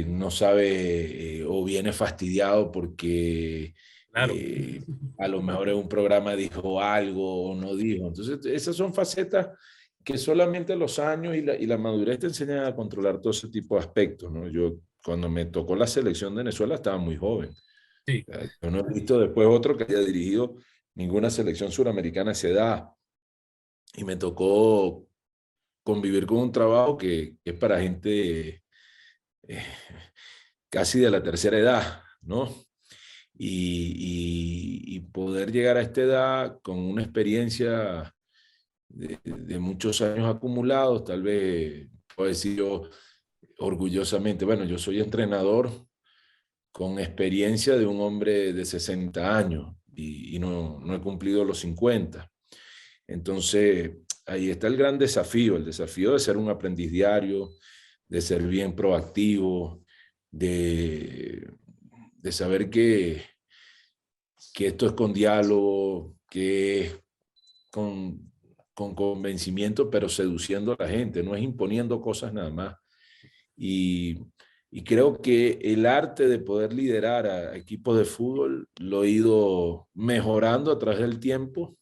no sabe o viene fastidiado porque Claro. a lo mejor en un programa dijo algo o no dijo. Entonces, esas son facetas que solamente los años y la madurez te enseñan a controlar todo ese tipo de aspectos, ¿no? Yo, cuando me tocó la selección de Venezuela, estaba muy joven. Sí. Yo no he visto después otro que haya dirigido ninguna selección suramericana a esa edad. y me tocó convivir con un trabajo que es para gente casi de la tercera edad, ¿no? Y poder llegar a esta edad con una experiencia de muchos años acumulados, tal vez puedo decir yo orgullosamente, bueno, yo soy entrenador con experiencia de un hombre de 60 años y no he cumplido los 50. Entonces, ahí está el gran desafío, el desafío de ser un aprendiz diario, de ser bien proactivo, de saber que esto es con diálogo, que es con convencimiento, pero seduciendo a la gente, no es imponiendo cosas nada más. Y, y creo que el arte de poder liderar a equipos de fútbol lo he ido mejorando a través del tiempo.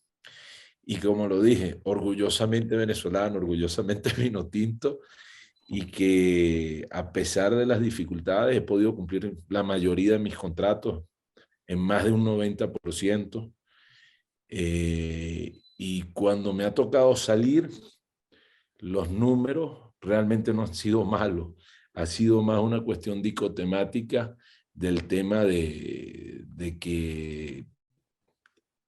Y como lo dije, orgullosamente venezolano, orgullosamente vino tinto, y que a pesar de las dificultades he podido cumplir la mayoría de mis contratos en más de un 90%. Y cuando me ha tocado salir, los números realmente no han sido malos. Ha sido más una cuestión dicotemática del tema de que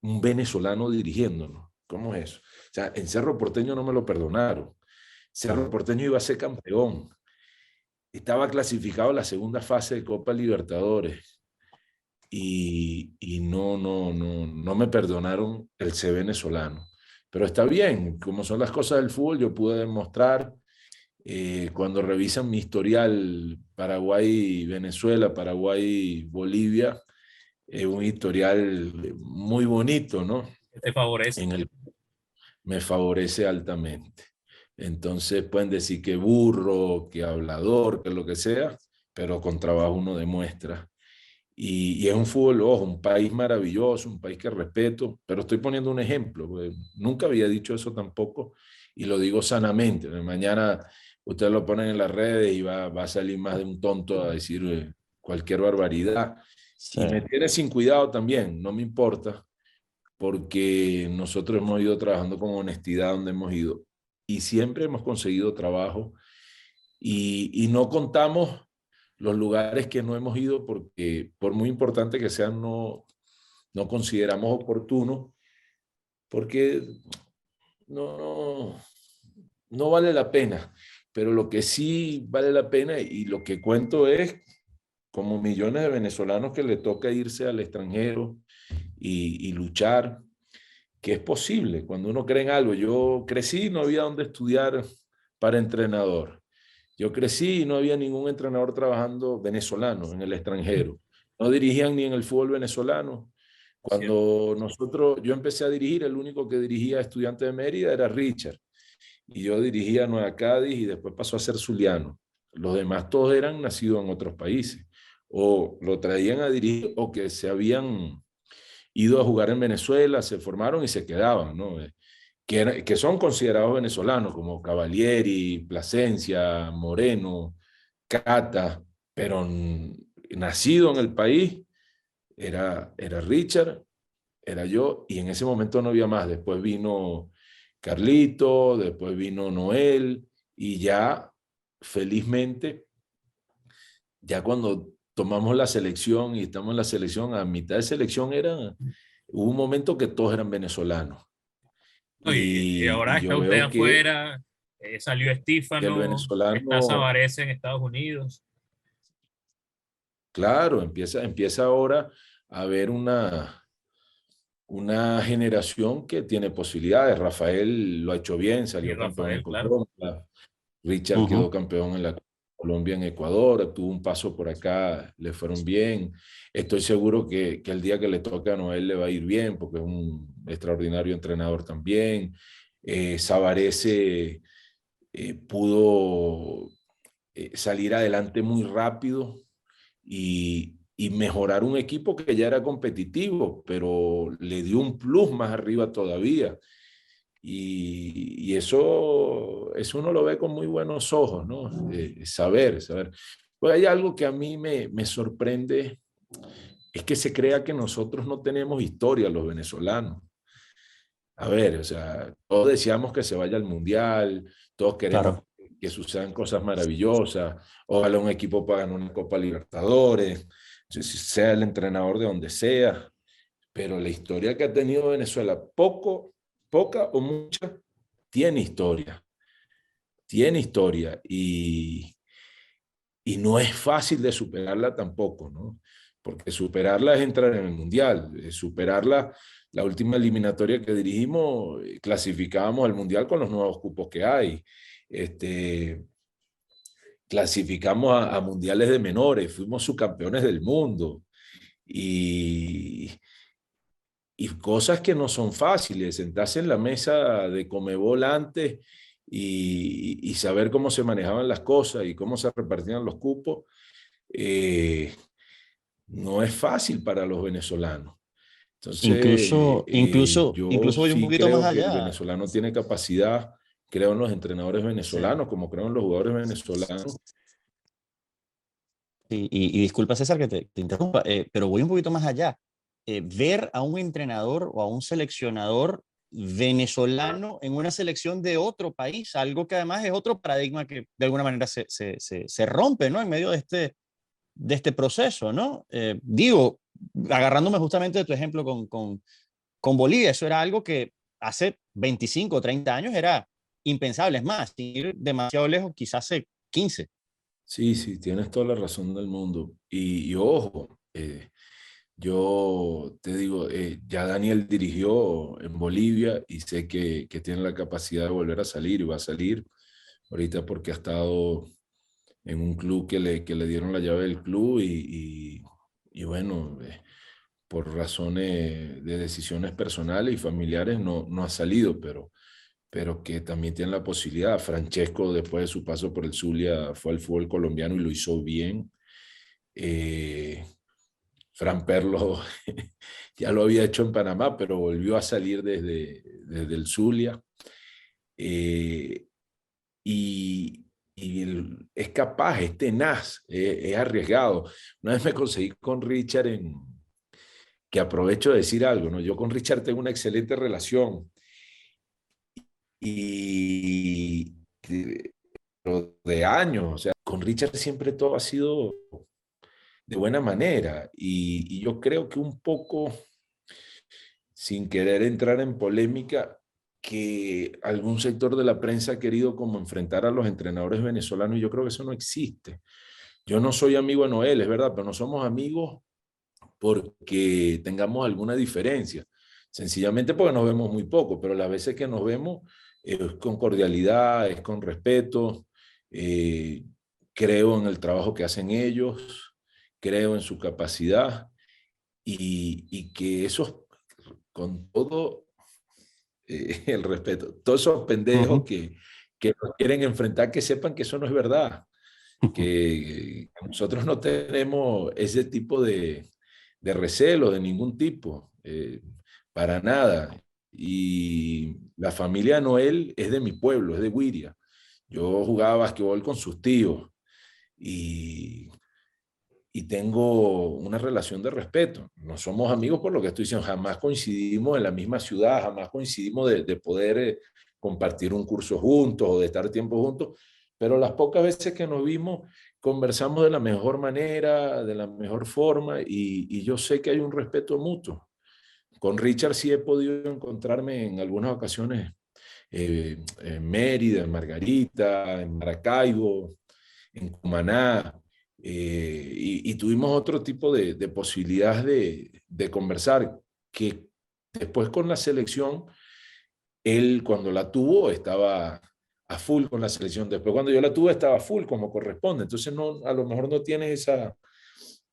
un venezolano dirigiéndonos. ¿Cómo es eso? O sea, en Cerro Porteño no me lo perdonaron. Cerro Porteño iba a ser campeón. Estaba clasificado a la segunda fase de Copa Libertadores. Y no me perdonaron el ser venezolano. Pero está bien, como son las cosas del fútbol, yo pude demostrar, cuando revisan mi historial Paraguay-Venezuela, Paraguay-Bolivia, un historial muy bonito, ¿no? Te favorece. Me favorece altamente. Entonces pueden decir que burro, que hablador, que lo que sea, pero con trabajo uno demuestra. Y es un fútbol, ojo, un país maravilloso, un país que respeto, pero estoy poniendo un ejemplo, nunca había dicho eso tampoco y lo digo sanamente. Mañana ustedes lo ponen en las redes y va a salir más de un tonto a decir cualquier barbaridad. Sí. Y me tiene sin cuidado también, no me importa, porque nosotros hemos ido trabajando con honestidad donde hemos ido y siempre hemos conseguido trabajo y no contamos los lugares que no hemos ido porque por muy importante que sean no consideramos oportuno porque no, no vale la pena. Pero lo que sí vale la pena y lo que cuento es como millones de venezolanos que le toca irse al extranjero y luchar, que es posible cuando uno cree en algo. Yo crecí, no había donde estudiar para entrenador. Yo crecí y no había ningún entrenador trabajando venezolano en el extranjero. No dirigían ni en el fútbol venezolano. Cuando yo empecé a dirigir, el único que dirigía a Estudiantes de Mérida era Richard. Y yo dirigía a Nueva Cádiz y después pasó a ser Zuliano. Los demás todos eran nacidos en otros países. O lo traían a dirigir o que se habían ido a jugar en Venezuela, se formaron y se quedaban, ¿no? Que son considerados venezolanos, como Cavalieri, Plasencia, Moreno, Cata, pero nacido en el país era Richard, era yo, y en ese momento no había más. Después vino Carlito, después vino Noel, y ya, felizmente, ya cuando tomamos la selección y estamos en la selección, a mitad de selección hubo un momento que todos eran venezolanos. Y ahora Y está yo usted veo afuera, salió que el Estífano, está venezolano, Sabarese en Estados Unidos. claro, empieza ahora a haber una generación que tiene posibilidades. Rafael lo ha hecho bien, Y salió campeón en Rafael, claro. Colombia. Richard quedó campeón en la Colombia, en Ecuador, tuvo un paso por acá, le fueron bien. Estoy seguro que el día que le toque a Noel le va a ir bien, porque es un extraordinario entrenador también. Sabarese pudo salir adelante muy rápido y mejorar un equipo que ya era competitivo, pero le dio un plus más arriba todavía. Y eso uno lo ve con muy buenos ojos, ¿no? Saber. Pues hay algo que a mí me sorprende, es que se crea que nosotros no tenemos historia, los venezolanos. a ver, o sea, todos deseamos que se vaya al Mundial, todos queremos Claro. que sucedan cosas maravillosas, ojalá un equipo pueda ganar una Copa Libertadores, sea el entrenador de donde sea, pero la historia que ha tenido Venezuela, poca o mucha, tiene historia, y no es fácil de superarla tampoco, ¿no? Porque superarla es entrar en el Mundial, superarla, la última eliminatoria que dirigimos, clasificábamos al Mundial con los nuevos cupos que hay. Clasificamos a mundiales de menores, fuimos subcampeones del mundo y, y cosas que no son fáciles, sentarse en la mesa de Conmebol antes y saber cómo se manejaban las cosas y cómo se repartían los cupos, eh, no es fácil para los venezolanos. Entonces, yo Incluso voy un sí poquito más creo que el allá. venezolano tiene capacidad, creo en los entrenadores Sí. venezolanos, como creo en los jugadores venezolanos. Y disculpa, César, que te interrumpa, pero voy un poquito más allá. Ver a un entrenador o a un seleccionador venezolano en una selección de otro país, algo que además es otro paradigma que de alguna manera se rompe, ¿no? En medio de este proceso, ¿no? Digo, agarrándome justamente de tu ejemplo con Bolivia, eso era algo que hace 25 o 30 años era impensable, es más, sin ir demasiado lejos, quizás hace 15. Sí, sí, tienes toda la razón del mundo. Y ojo, yo te digo, ya Daniel dirigió en Bolivia y sé que tiene la capacidad de volver a salir y va a salir ahorita porque ha estado en un club que le dieron la llave del club y bueno, por razones de decisiones personales y familiares no ha salido, pero que también tiene la posibilidad. Francesco, después de su paso por el Zulia, fue al fútbol colombiano y lo hizo bien. Eh, Fran Perlo ya lo había hecho en Panamá, pero volvió a salir desde el Zulia. Eh, y es capaz, es tenaz, es arriesgado. Una vez me conseguí con Richard que aprovecho de decir algo, ¿no? Yo con Richard tengo una excelente relación y de años, o sea, con Richard siempre todo ha sido de buena manera y yo creo que un poco, sin querer entrar en polémica, que algún sector de la prensa ha querido como enfrentar a los entrenadores venezolanos y yo creo que eso no existe. Yo no soy amigo de Noel, es verdad, pero no somos amigos porque tengamos alguna diferencia. Sencillamente porque nos vemos muy poco, pero las veces que nos vemos es con cordialidad, es con respeto. eh, Creo en el trabajo que hacen ellos, creo en su capacidad y que esos, con todo el respeto, todos esos pendejos Ujú. que nos quieren enfrentar, que sepan que eso no es verdad, que nosotros no tenemos ese tipo de recelo de ningún tipo, para nada. Y la familia de Noel es de mi pueblo, es de Wiria. Yo jugaba basquetbol con sus tíos y, y tengo una relación de respeto. No somos amigos por lo que estoy diciendo, jamás coincidimos en la misma ciudad, jamás coincidimos de poder compartir un curso juntos o de estar tiempo juntos, pero las pocas veces que nos vimos conversamos de la mejor manera, de la mejor forma y yo sé que hay un respeto mutuo. Con Richard sí he podido encontrarme en algunas ocasiones en Mérida, en Margarita, en Maracaibo, en Cumaná, y tuvimos otro tipo de posibilidades de conversar, que después con la selección, él cuando la tuvo estaba a full con la selección, después cuando yo la tuve estaba full como corresponde, entonces no, a lo mejor no tiene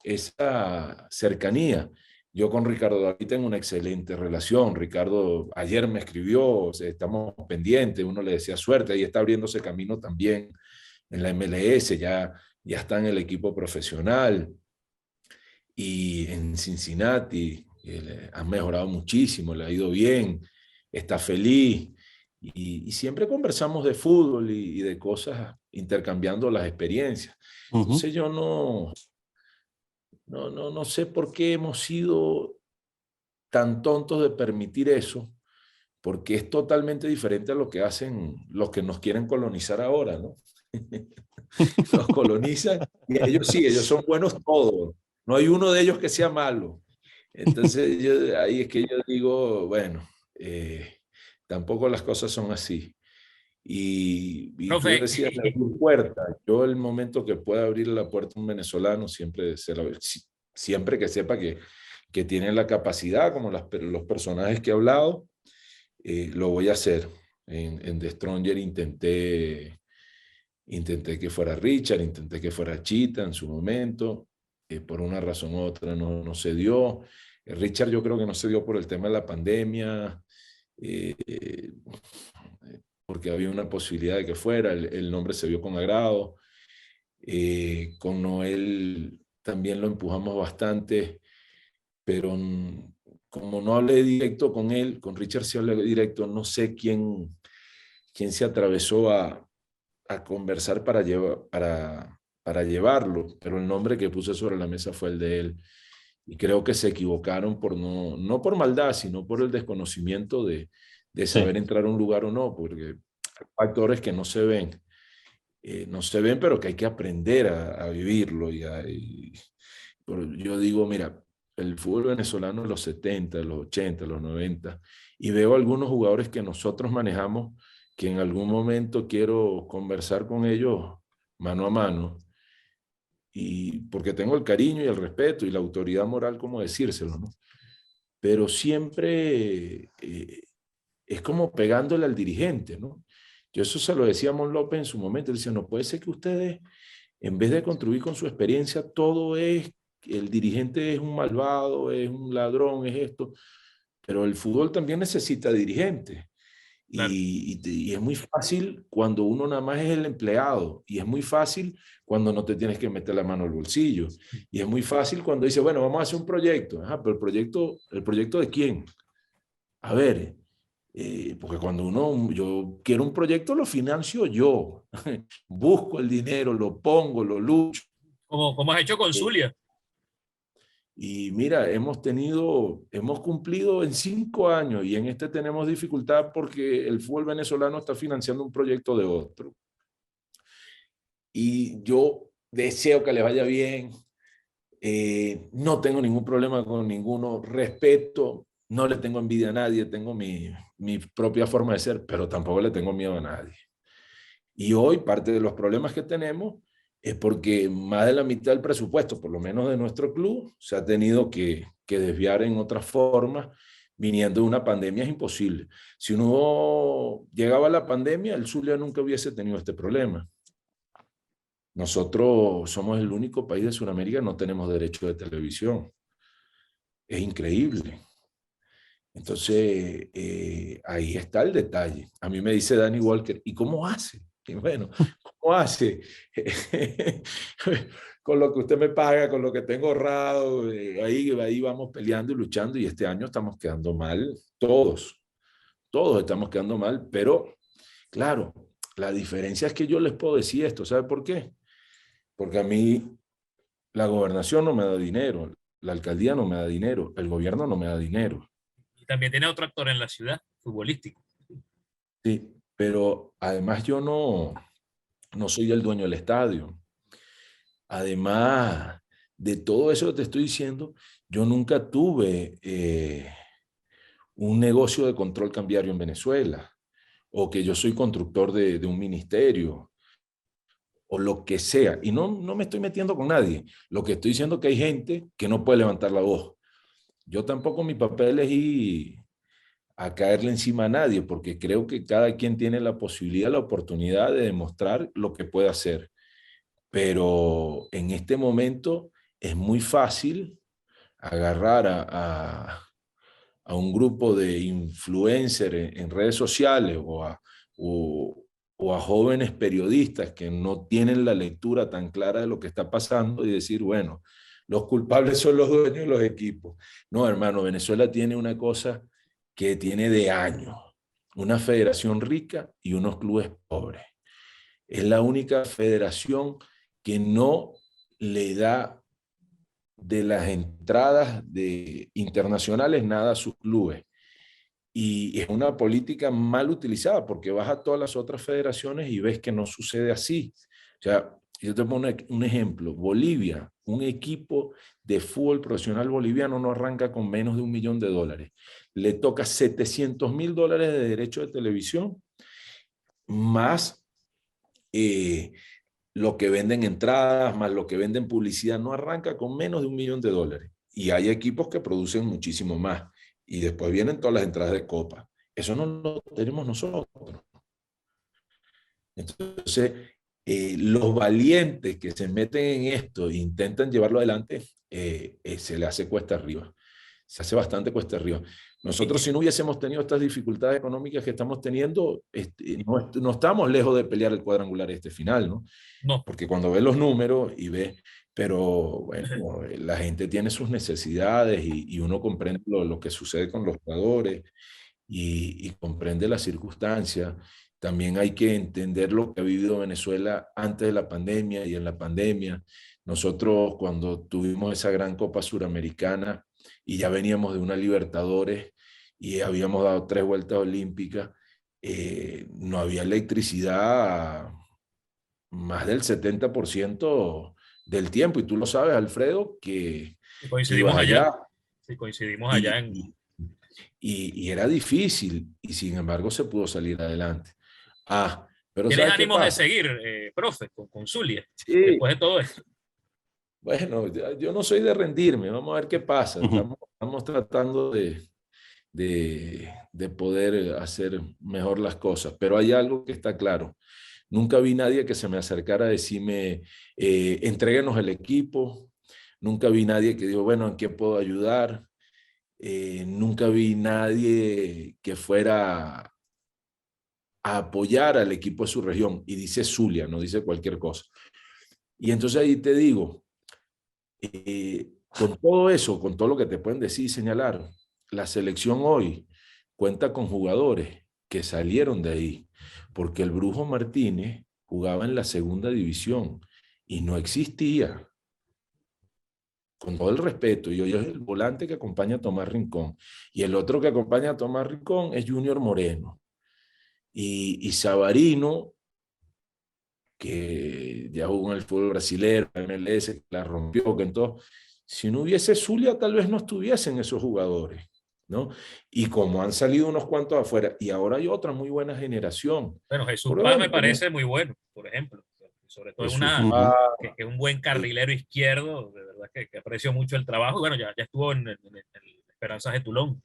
esa cercanía. Yo con Ricardo David tengo una excelente relación. Ricardo ayer me escribió, o sea, estamos pendientes, uno le decía suerte, ahí está abriéndose camino también en la MLS, ya está en el equipo profesional y en Cincinnati ha mejorado muchísimo, le ha ido bien, está feliz y siempre conversamos de fútbol y de cosas, intercambiando las experiencias. Ujú. Entonces yo no sé por qué hemos sido tan tontos de permitir eso, porque es totalmente diferente a lo que hacen los que nos quieren colonizar ahora, ¿no? Nos colonizan y ellos sí, ellos son buenos todos. No hay uno de ellos que sea malo. Entonces, ahí es que yo digo, bueno, tampoco las cosas son así. Y tú Profe, decías de abrir puertas. Yo el momento que pueda abrir la puerta a un venezolano, siempre que sepa que tiene la capacidad, como los personajes que he hablado, lo voy a hacer. En The Stronger intenté que fuera Richard, intenté que fuera Chita en su momento, por una razón u otra no se dio. Richard yo creo que no se dio por el tema de la pandemia, eh, porque había una posibilidad de que fuera, el nombre se vio con agrado. Con Noel también lo empujamos bastante, pero como no hablé directo con él, con Richard sí hablé directo, no sé quién se atravesó a conversar para llevarlo, pero el nombre que puse sobre la mesa fue el de él. Y creo que se equivocaron por no por maldad, sino por el desconocimiento de Sí. saber entrar a un lugar o no, porque hay factores que no se ven, pero que hay que aprender a vivirlo. Yo digo, mira, el fútbol venezolano en los 70, los 80, los 90, y veo algunos jugadores que nosotros manejamos que en algún momento quiero conversar con ellos mano a mano, y porque tengo el cariño y el respeto y la autoridad moral, como decírselo, ¿no? Pero siempre es como pegándole al dirigente, ¿no? Yo eso se lo decía a Mon López en su momento, él decía, no puede ser que ustedes, en vez de contribuir con su experiencia, todo es, el dirigente es un malvado, es un ladrón, es esto, pero el fútbol también necesita dirigentes. claro. Y es muy fácil cuando uno nada más es el empleado, y es muy fácil cuando no te tienes que meter la mano al bolsillo, y es muy fácil cuando dice, bueno, vamos a hacer un proyecto. Ajá, pero el proyecto ¿de quién? A ver, porque cuando yo quiero un proyecto, lo financio yo, busco el dinero, lo pongo, lo lucho. Como has hecho con Eh, Zulia. y mira, hemos cumplido en 5 años, y en este tenemos dificultad porque el fútbol venezolano está financiando un proyecto de otro. Y yo deseo que les vaya bien. No tengo ningún problema con ninguno, respeto, no le tengo envidia a nadie, tengo mi propia forma de ser, pero tampoco le tengo miedo a nadie. Y hoy parte de los problemas que tenemos es porque más de la mitad del presupuesto, por lo menos de nuestro club, se ha tenido que desviar en otras formas. Viniendo de una pandemia es imposible. Si uno llegaba a la pandemia, el Zulia nunca hubiese tenido este problema. Nosotros somos el único país de Sudamérica que no tenemos derecho de televisión. Es increíble. Entonces, ahí está el detalle. A mí me dice Danny Walker, ¿y cómo hace? Y bueno, ¿cómo hace? Con lo que usted me paga, con lo que tengo ahorrado, ahí vamos peleando y luchando, y este año estamos quedando mal, todos estamos quedando mal, pero claro, la diferencia es que yo les puedo decir esto, ¿sabe por qué? Porque a mí la gobernación no me da dinero, la alcaldía no me da dinero, el gobierno no me da dinero. Y también tiene otro actor en la ciudad, futbolístico. Sí, pero además yo no soy el dueño del estadio. Además de todo eso que te estoy diciendo, yo nunca tuve un negocio de control cambiario en Venezuela, o que yo soy constructor de un ministerio, o lo que sea. Y no me estoy metiendo con nadie. Lo que estoy diciendo es que hay gente que no puede levantar la voz. Yo tampoco mi papel es ir a caerle encima a nadie, porque creo que cada quien tiene la posibilidad, la oportunidad de demostrar lo que puede hacer. Pero en este momento es muy fácil agarrar a un grupo de influencers en redes sociales, o a jóvenes periodistas que no tienen la lectura tan clara de lo que está pasando, y decir, bueno, los culpables son los dueños de los equipos. No, hermano, Venezuela tiene una cosa que tiene de años: una federación rica y unos clubes pobres. Es la única federación que no le da de las entradas internacionales nada a sus clubes. Y es una política mal utilizada porque vas a todas las otras federaciones y ves que no sucede así. O sea, yo te pongo un ejemplo. Bolivia, un equipo de fútbol profesional boliviano no arranca con menos de $1 millón. Le toca $700.000 de derecho de televisión, más lo que venden entradas, más lo que venden publicidad. No arranca con menos de $1 millón. Y hay equipos que producen muchísimo más. Y después vienen todas las entradas de copa. Eso no lo tenemos nosotros. Entonces, los valientes que se meten en esto e intentan llevarlo adelante, se le hace cuesta arriba. Se hace bastante cuesta arriba. Nosotros, si no hubiésemos tenido estas dificultades económicas que estamos teniendo, no estamos lejos de pelear el cuadrangular final, ¿no? No. Porque cuando ves los números y ves, pero bueno, la gente tiene sus necesidades y uno comprende lo que sucede con los jugadores y comprende las circunstancias. También hay que entender lo que ha vivido Venezuela antes de la pandemia y en la pandemia. Nosotros, cuando tuvimos esa gran Copa Suramericana y ya veníamos de una Libertadores y habíamos dado 3 vueltas olímpicas, no había electricidad más del 70% del tiempo. Y tú lo sabes, Alfredo, que coincidimos allá. Sí, coincidimos allá y era difícil, y sin embargo se pudo salir adelante. Pero ¿tienes ánimos de seguir, profe, con Zulia, sí, después de todo esto? Bueno, yo no soy de rendirme, vamos a ver qué pasa. Estamos tratando de poder hacer mejor las cosas, pero hay algo que está claro. Nunca vi nadie que se me acercara a decirme, entréguenos el equipo. Nunca vi nadie que dijo, bueno, ¿en qué puedo ayudar? Nunca vi nadie que fuera a apoyar al equipo de su región. Y dice Zulia, no dice cualquier cosa. Y entonces ahí te digo, con todo eso, con todo lo que te pueden decir y señalar, la selección hoy cuenta con jugadores que salieron de ahí, porque el Brujo Martínez jugaba en la segunda división y no existía. Con todo el respeto, y hoy es el volante que acompaña a Tomás Rincón, y el otro que acompaña a Tomás Rincón es Junior Moreno, y Savarino, que ya jugó en el fútbol brasileño, MLS, la rompió, que entonces, si no hubiese Zulia, tal vez no estuviesen esos jugadores, ¿no? Y como han salido unos cuantos afuera, y ahora hay otra muy buena generación. Bueno, Jesús Paz me parece muy bueno, por ejemplo. Sobre todo que es un buen carrilero izquierdo, de verdad que aprecio mucho el trabajo. Bueno, ya estuvo en Esperanzas de Tulón.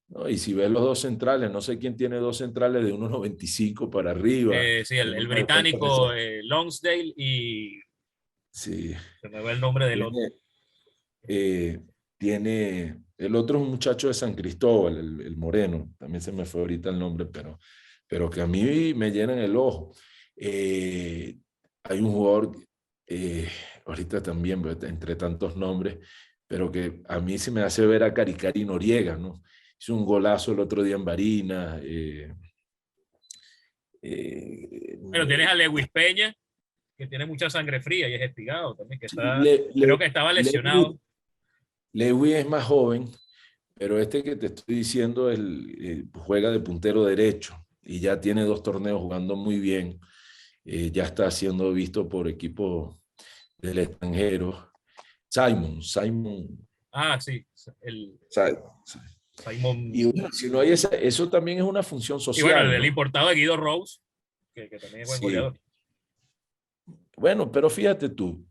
No, y si ves los dos centrales, no sé quién tiene dos centrales de 1.95 para arriba. Sí, el británico Lonsdale y... Sí. Se me va el nombre del otro. Tiene, el otro es un muchacho de San Cristóbal, el moreno, también se me fue ahorita el nombre, pero que a mí me llenan el ojo. Hay un jugador, ahorita también, entre tantos nombres, pero que a mí se me hace ver a Caricari Noriega, ¿no? Hizo un golazo el otro día en Barinas. Pero tienes a Lewis Peña, que tiene mucha sangre fría y es espigado también, que está, creo que estaba lesionado. Lewis es más joven, pero este que te estoy diciendo juega de puntero derecho y ya tiene 2 torneos jugando muy bien. Ya está siendo visto por equipos del extranjero. Simon. Sí. Simon. Y bueno, si no hay eso también es una función social. Y bueno, el importado de Guido Rose, que también es buen goleador. Bueno, pero fíjate tú,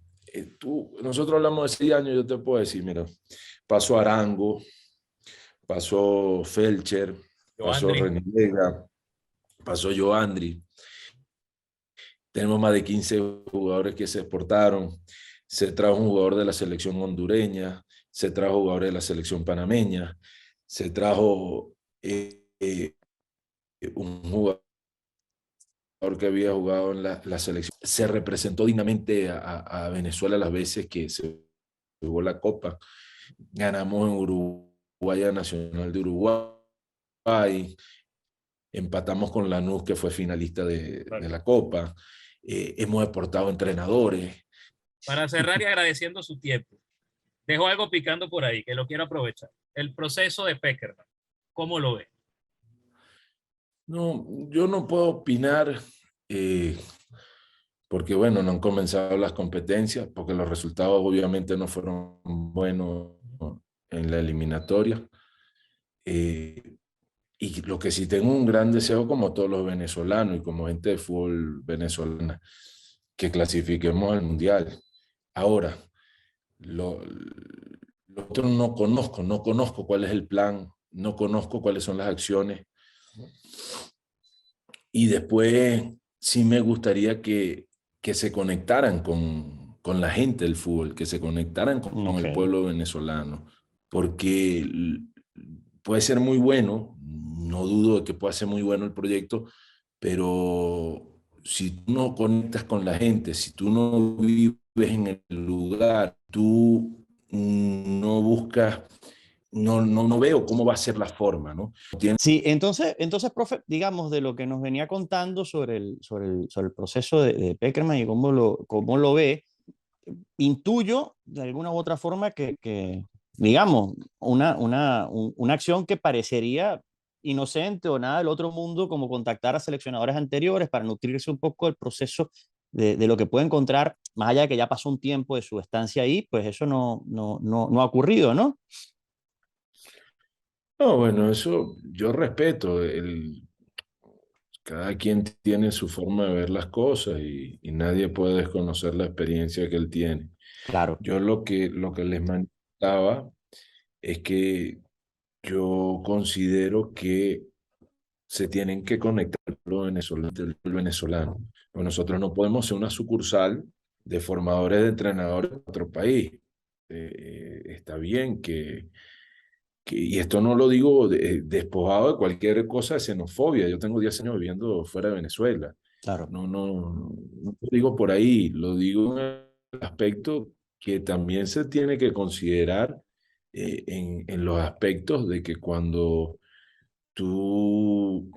nosotros hablamos de 6 años, yo te puedo decir, mira, pasó Arango, pasó Felcher, pasó René Vega, pasó Joandri. Tenemos más de 15 jugadores que se exportaron. Se trajo un jugador de la selección hondureña, se trajo jugadores de la selección panameña, se trajo un jugador que había jugado en la selección. Se representó dignamente a Venezuela las veces que se jugó la Copa. Ganamos en Uruguaya Nacional de Uruguay. Empatamos con Lanús, que fue finalista de la Copa. Hemos exportado entrenadores. Para cerrar y agradeciendo su tiempo, dejo algo picando por ahí, que lo quiero aprovechar. El proceso de Pekerman. ¿Cómo lo ve? No, yo no puedo opinar porque, bueno, no han comenzado las competencias, porque los resultados obviamente no fueron buenos en la eliminatoria. Y lo que sí tengo un gran deseo, como todos los venezolanos y como gente de fútbol venezolana, que clasifiquemos al Mundial. Ahora, lo otro no conozco cuál es el plan, no conozco cuáles son las acciones. Y después sí me gustaría que se conectaran con la gente del fútbol, que se conectaran con el pueblo venezolano, porque puede ser muy bueno, no dudo de que pueda ser muy bueno el proyecto, pero si tú no conectas con la gente, si tú no vives en el lugar, tú no buscas, no veo cómo va a ser la forma, ¿no? Sí, entonces, profe, digamos, de lo que nos venía contando sobre el proceso de Pekerman y cómo lo ve, intuyo de alguna u otra forma que digamos, una acción que parecería inocente o nada del otro mundo, como contactar a seleccionadores anteriores para nutrirse un poco del proceso de lo que puede encontrar, más allá de que ya pasó un tiempo de su estancia ahí, pues eso no ha ocurrido, ¿no? No, bueno, eso yo respeto. Cada quien tiene su forma de ver las cosas y nadie puede desconocer la experiencia que él tiene. Claro, Yo lo que les manifestaba es que yo considero que se tienen que conectar los venezolanos. Pues nosotros no podemos ser una sucursal de formadores de entrenadores de otro país. Está bien y esto no lo digo despojado de cualquier cosa de xenofobia. Yo tengo 10 años viviendo fuera de Venezuela. claro. No lo digo por ahí, lo digo en el aspecto que también se tiene que considerar en los aspectos de que cuando tú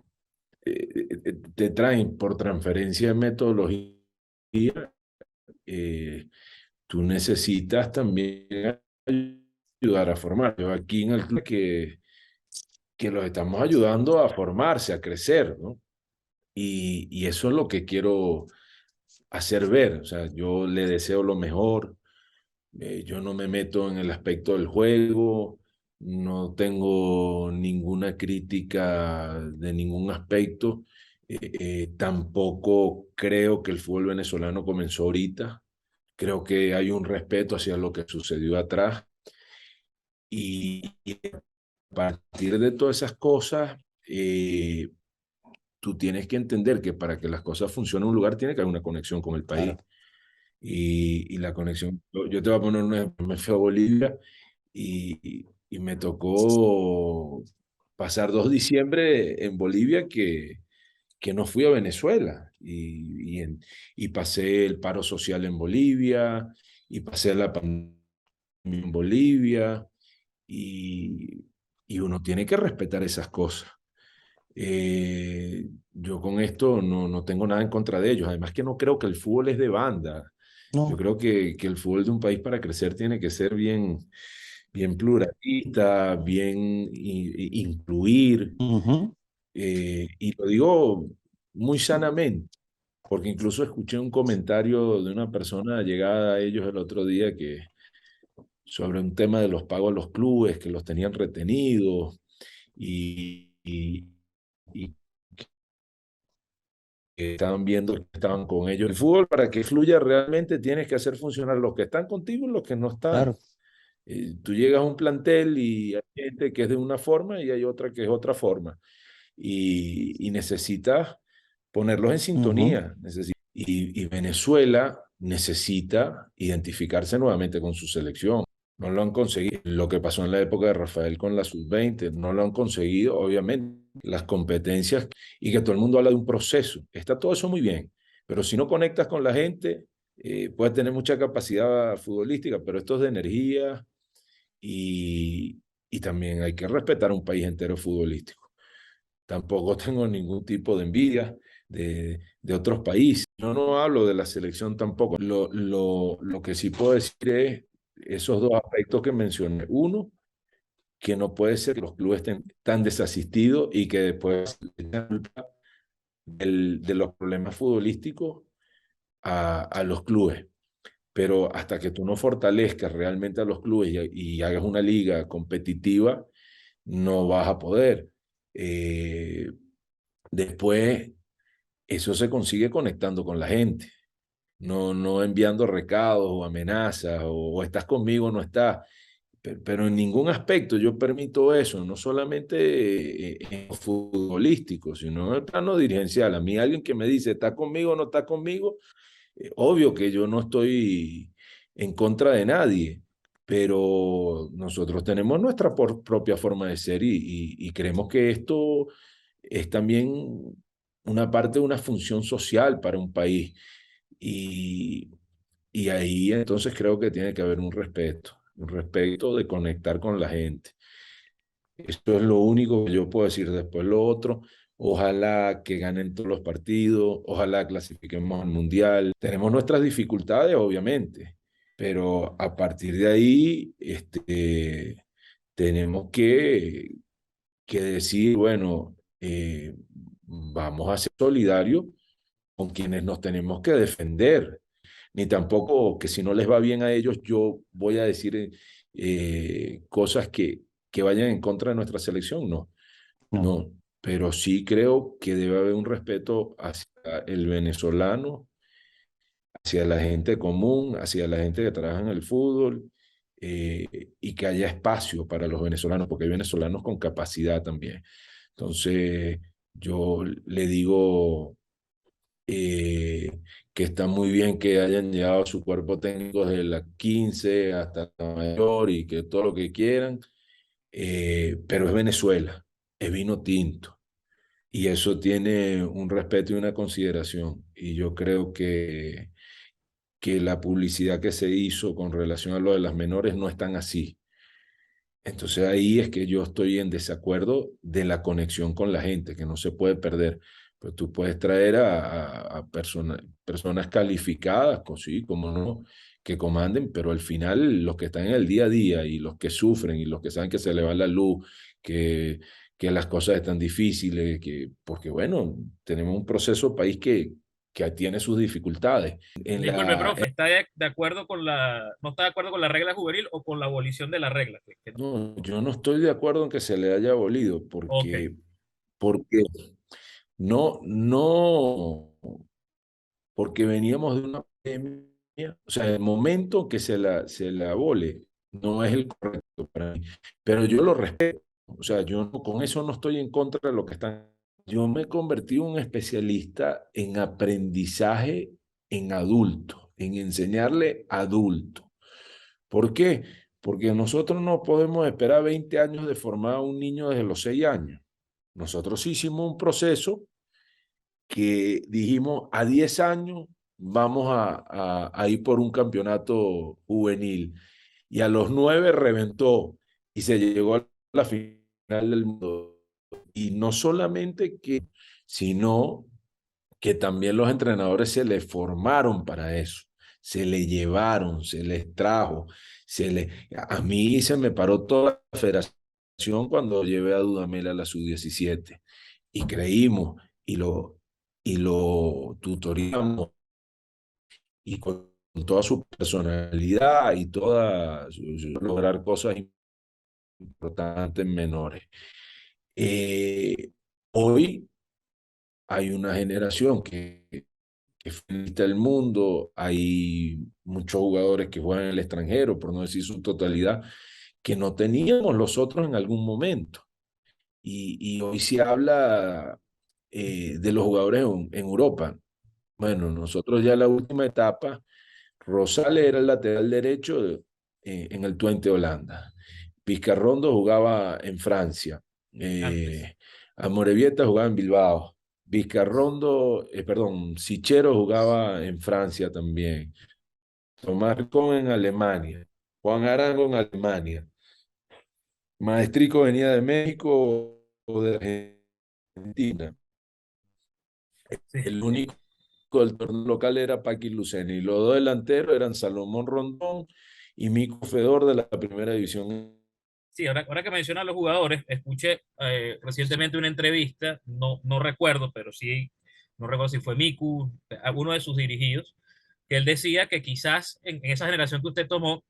te traen por transferencia de metodología, eh, tú necesitas también ayudar a formar. Yo aquí en el club que los estamos ayudando a formarse, a crecer, ¿no? Y eso es lo que quiero hacer ver. O sea, yo le deseo lo mejor. Yo no me meto en el aspecto del juego, no tengo ninguna crítica de ningún aspecto. Tampoco creo que el fútbol venezolano comenzó ahorita. Creo que hay un respeto hacia lo que sucedió atrás. Y a partir de todas esas cosas, tú tienes que entender que para que las cosas funcionen en un lugar tiene que haber una conexión con el país. Claro. Y la conexión, yo te voy a poner un ejemplo, me fui a Bolivia y me tocó pasar 2 diciembre en Bolivia que no fui a Venezuela y pasé el paro social en Bolivia y pasé la pandemia en Bolivia y, y uno tiene que respetar esas cosas. Yo con esto no tengo nada en contra de ellos. Además que no creo que el fútbol es de banda. Yo No. creo que el fútbol de un país para crecer tiene que ser bien pluralista, bien incluir. Ujú. Y lo digo muy sanamente, porque incluso escuché un comentario de una persona llegada a ellos el otro día sobre un tema de los pagos a los clubes, que los tenían retenidos y que estaban viendo que estaban con ellos. El fútbol, para que fluya realmente, tienes que hacer funcionar los que están contigo y los que no están. Claro. Tú llegas a un plantel y hay gente que es de una forma y hay otra que es otra forma. Y necesitas ponerlos en Ujú. sintonía. Y Venezuela necesita identificarse nuevamente con su selección. No lo han conseguido. Lo que pasó en la época de Rafael con la sub-20, no lo han conseguido, obviamente. Las competencias y que todo el mundo habla de un proceso. Está todo eso muy bien, pero si no conectas con la gente, puedes tener mucha capacidad futbolística, pero esto es de energía y también hay que respetar un país entero futbolístico. Tampoco tengo ningún tipo de envidia de otros países. Yo no hablo de la selección tampoco. Lo que sí puedo decir es esos dos aspectos que mencioné. Uno, que no puede ser que los clubes estén tan desasistidos y que después le echan culpa de los problemas futbolísticos a los clubes. Pero hasta que tú no fortalezcas realmente a los clubes y hagas una liga competitiva, no vas a poder. Después, eso se consigue conectando con la gente, no enviando recados o amenazas o estás conmigo o no estás. Pero en ningún aspecto yo permito eso, no solamente en lo futbolístico, sino en el plano dirigencial. A mí alguien que me dice, ¿está conmigo o no está conmigo? Obvio que yo no estoy en contra de nadie, pero nosotros tenemos nuestra propia forma de ser y creemos que esto es también una parte de una función social para un país. Y, y ahí entonces creo que tiene que haber un respeto de conectar con la gente. Esto es lo único que yo puedo decir. Después lo otro, ojalá que ganen todos los partidos, ojalá clasifiquemos al Mundial. Tenemos nuestras dificultades, obviamente, pero a partir de ahí tenemos que decir, bueno, vamos a ser solidarios con quienes nos tenemos que defender. Ni tampoco que si no les va bien a ellos, yo voy a decir cosas que vayan en contra de nuestra selección. No, No. no. Pero sí creo que debe haber un respeto hacia el venezolano, hacia la gente común, hacia la gente que trabaja en el fútbol, y que haya espacio para los venezolanos, porque hay venezolanos con capacidad también. Entonces, yo le digo que está muy bien que hayan llegado a su cuerpo técnico desde la 15 hasta la mayor y que todo lo que quieran, pero es Venezuela, es vino tinto. Y eso tiene un respeto y una consideración. Y yo creo que la publicidad que se hizo con relación a lo de las menores no es tan así. Entonces ahí es que yo estoy en desacuerdo de la conexión con la gente, que no se puede perder. Pues tú puedes traer a personas calificadas, sí, como no, que comanden, pero al final los que están en el día a día y los que sufren y los que saben que se le va la luz, que las cosas están difíciles, porque bueno, tenemos un proceso país que tiene sus dificultades. En Disculpe, la, profe, ¿está de acuerdo con no está de acuerdo con la regla juvenil o con la abolición de la regla? no, yo no estoy de acuerdo en que se le haya abolido, Ok, porque no, porque veníamos de una pandemia, o sea, el momento que se la abole no es el correcto para mí, pero yo lo respeto, o sea, con eso no estoy en contra de lo que están. Yo me he convertido en un especialista en aprendizaje en adulto, en enseñarle a adulto. ¿Por qué? Porque nosotros no podemos esperar 20 años de formar a un niño desde los 6 años. Nosotros hicimos un proceso que dijimos a 10 años vamos a ir por un campeonato juvenil y a los 9 reventó y se llegó a la final del mundo. Y no solamente sino que también los entrenadores se les formaron para eso, se les llevaron, se les trajo, a mí se me paró toda la federación cuando llevé a Dudamel a la sub-17 y creímos y lo tutoriamos y con toda su personalidad y lograr cosas importantes menores. Hoy hay una generación que felicita el mundo, hay muchos jugadores que juegan en el extranjero, por no decir su totalidad, que no teníamos los otros en algún momento. Y hoy se habla de los jugadores en Europa. Bueno, nosotros ya en la última etapa, Rosales era el lateral derecho en el Twente Holanda. Vizcarrondo jugaba en Francia. antes. Amorebieta jugaba en Bilbao. Sichero jugaba en Francia también. Tomás Rincón en Alemania. Juan Arango en Alemania. Maestrico venía de México o de Argentina. Sí. El único del torneo local era Paqui Lucena y los dos delanteros eran Salomón Rondón y Mico Fedor de la primera división Sí, ahora que mencionan los jugadores, escuché recientemente una entrevista, no recuerdo, pero sí, no recuerdo si fue Miku, alguno de sus dirigidos, que él decía que quizás en esa generación que usted tomó,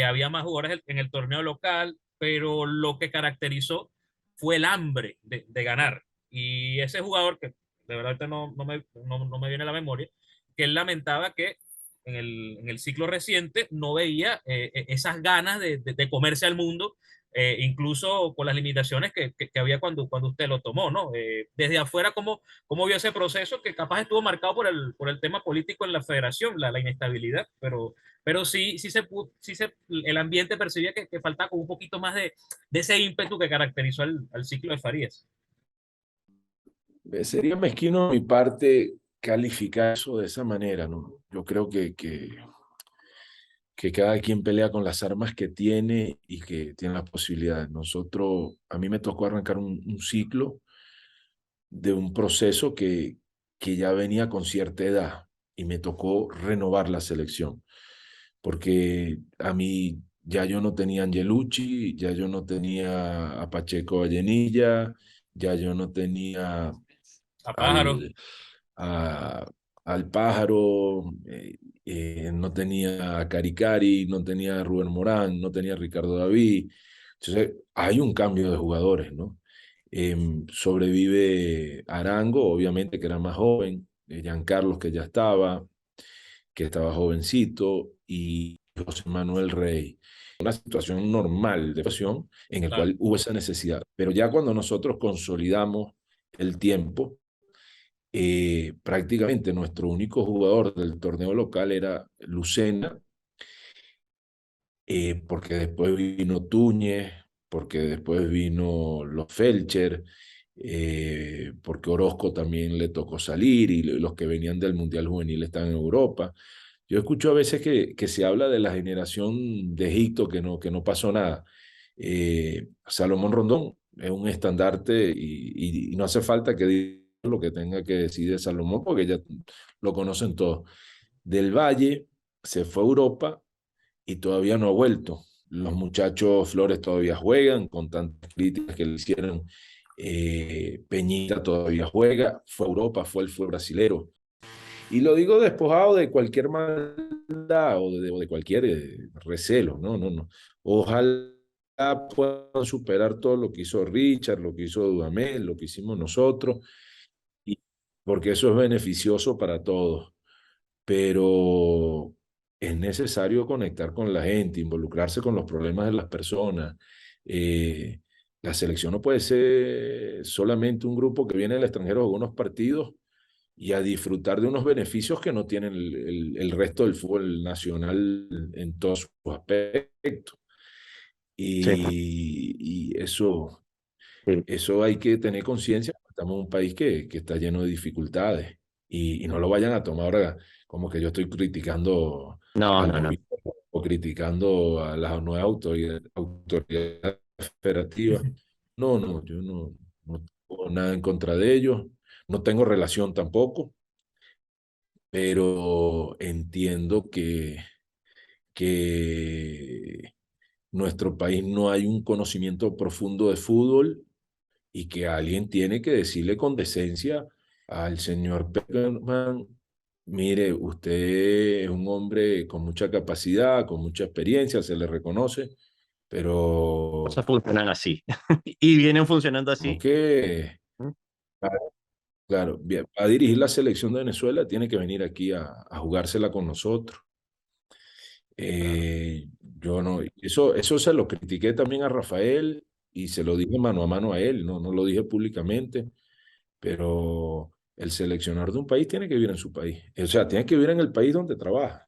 había más jugadores en el torneo local, pero lo que caracterizó fue el hambre de ganar. Y ese jugador, que de verdad ahorita no me viene a la memoria, que él lamentaba que en el ciclo reciente no veía esas ganas de comerse al mundo, incluso con las limitaciones que había cuando usted lo tomó, ¿no? Desde afuera, ¿cómo vio ese proceso que capaz estuvo marcado por el tema político en la federación, la inestabilidad, pero el ambiente percibía que faltaba como un poquito más de ese ímpetu que caracterizó al ciclo de Farías. Sería mezquino de mi parte calificar eso de esa manera, ¿no? Yo creo que cada quien pelea con las armas que tiene y que tiene las posibilidades. A mí me tocó arrancar un ciclo de un proceso que ya venía con cierta edad y me tocó renovar la selección, porque a mí ya yo no tenía a Angelucci, ya yo no tenía a Pacheco Vallenilla, ya yo no tenía A Pájaro, al, a- al Pájaro, no tenía a Caricari, no tenía a Rubén Morán, no tenía a Ricardo David. Entonces, hay un cambio de jugadores, ¿no? Sobrevive Arango, obviamente, que era más joven, Giancarlos, que estaba jovencito, y José Manuel Rey. Una situación normal de situación en el claro. cual hubo esa necesidad. Pero ya cuando nosotros consolidamos el tiempo, prácticamente nuestro único jugador del torneo local era Lucena, porque después vino Túñez, porque después vino los Felcher, porque Orozco también le tocó salir y los que venían del Mundial Juvenil están en Europa. Yo escucho a veces que se habla de la generación de Egipto, que no pasó nada. Salomón Rondón es un estandarte y no hace falta que diga lo que tenga que decir de Salomón, porque ya lo conocen todos. Del Valle se fue a Europa y todavía no ha vuelto. Los muchachos Flores todavía juegan, con tantas críticas que le hicieron. Peñita todavía juega, fue a Europa, fue brasilero. Y lo digo despojado de cualquier maldad o de cualquier recelo, no, no, no. Ojalá puedan superar todo lo que hizo Richard, lo que hizo Dudamel, lo que hicimos nosotros, y, porque eso es beneficioso para todos. Pero es necesario conectar con la gente, involucrarse con los problemas de las personas. Eh, la selección no puede ser solamente un grupo que viene del extranjero a algunos partidos y a disfrutar de unos beneficios que no tienen el resto del fútbol nacional en todos sus aspectos. Sí, Y sí. eso hay que tener conciencia. Estamos en un país que está lleno de dificultades y no lo vayan a tomar ahora como que yo estoy criticando No, al no, no. gobierno o criticando a las nuevas autoridades federativas. No, no, yo no tengo nada en contra de ellos, no tengo relación tampoco, pero entiendo que nuestro país no hay un conocimiento profundo de fútbol y que alguien tiene que decirle con decencia al señor Peckerman, mire, usted es un hombre con mucha capacidad, con mucha experiencia, se le reconoce, pero Cosas funcionan así. Y vienen funcionando como así. que, ¿Mm? claro, a dirigir la selección de Venezuela tiene que venir aquí a jugársela con nosotros. Claro. Yo no, eso se lo critiqué también a Rafael y se lo dije mano a mano a él, no lo dije públicamente, pero el seleccionador de un país tiene que vivir en su país, o sea, tiene que vivir en el país donde trabaja.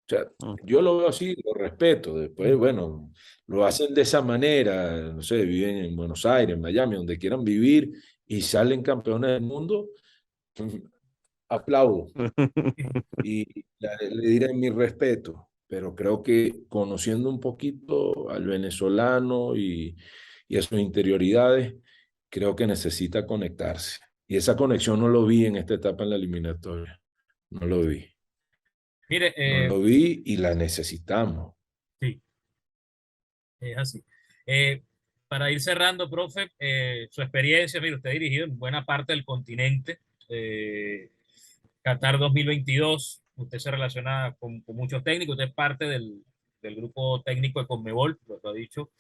O sea, Mm. yo lo veo así, lo respeto, después, bueno, lo hacen de esa manera, no sé, viven en Buenos Aires, en Miami, donde quieran vivir y salen campeones del mundo, aplaudo y le diré mi respeto, pero creo que conociendo un poquito al venezolano y a sus interioridades, creo que necesita conectarse. Y esa conexión no lo vi en esta etapa en la eliminatoria. No lo vi. Mire, No lo vi y la necesitamos. sí, es así. Eh, para ir cerrando, profe, su experiencia, mire, usted ha dirigido en buena parte del continente. Qatar 2022, usted se relaciona con muchos técnicos, usted es parte del grupo técnico de Conmebol, lo ha dicho.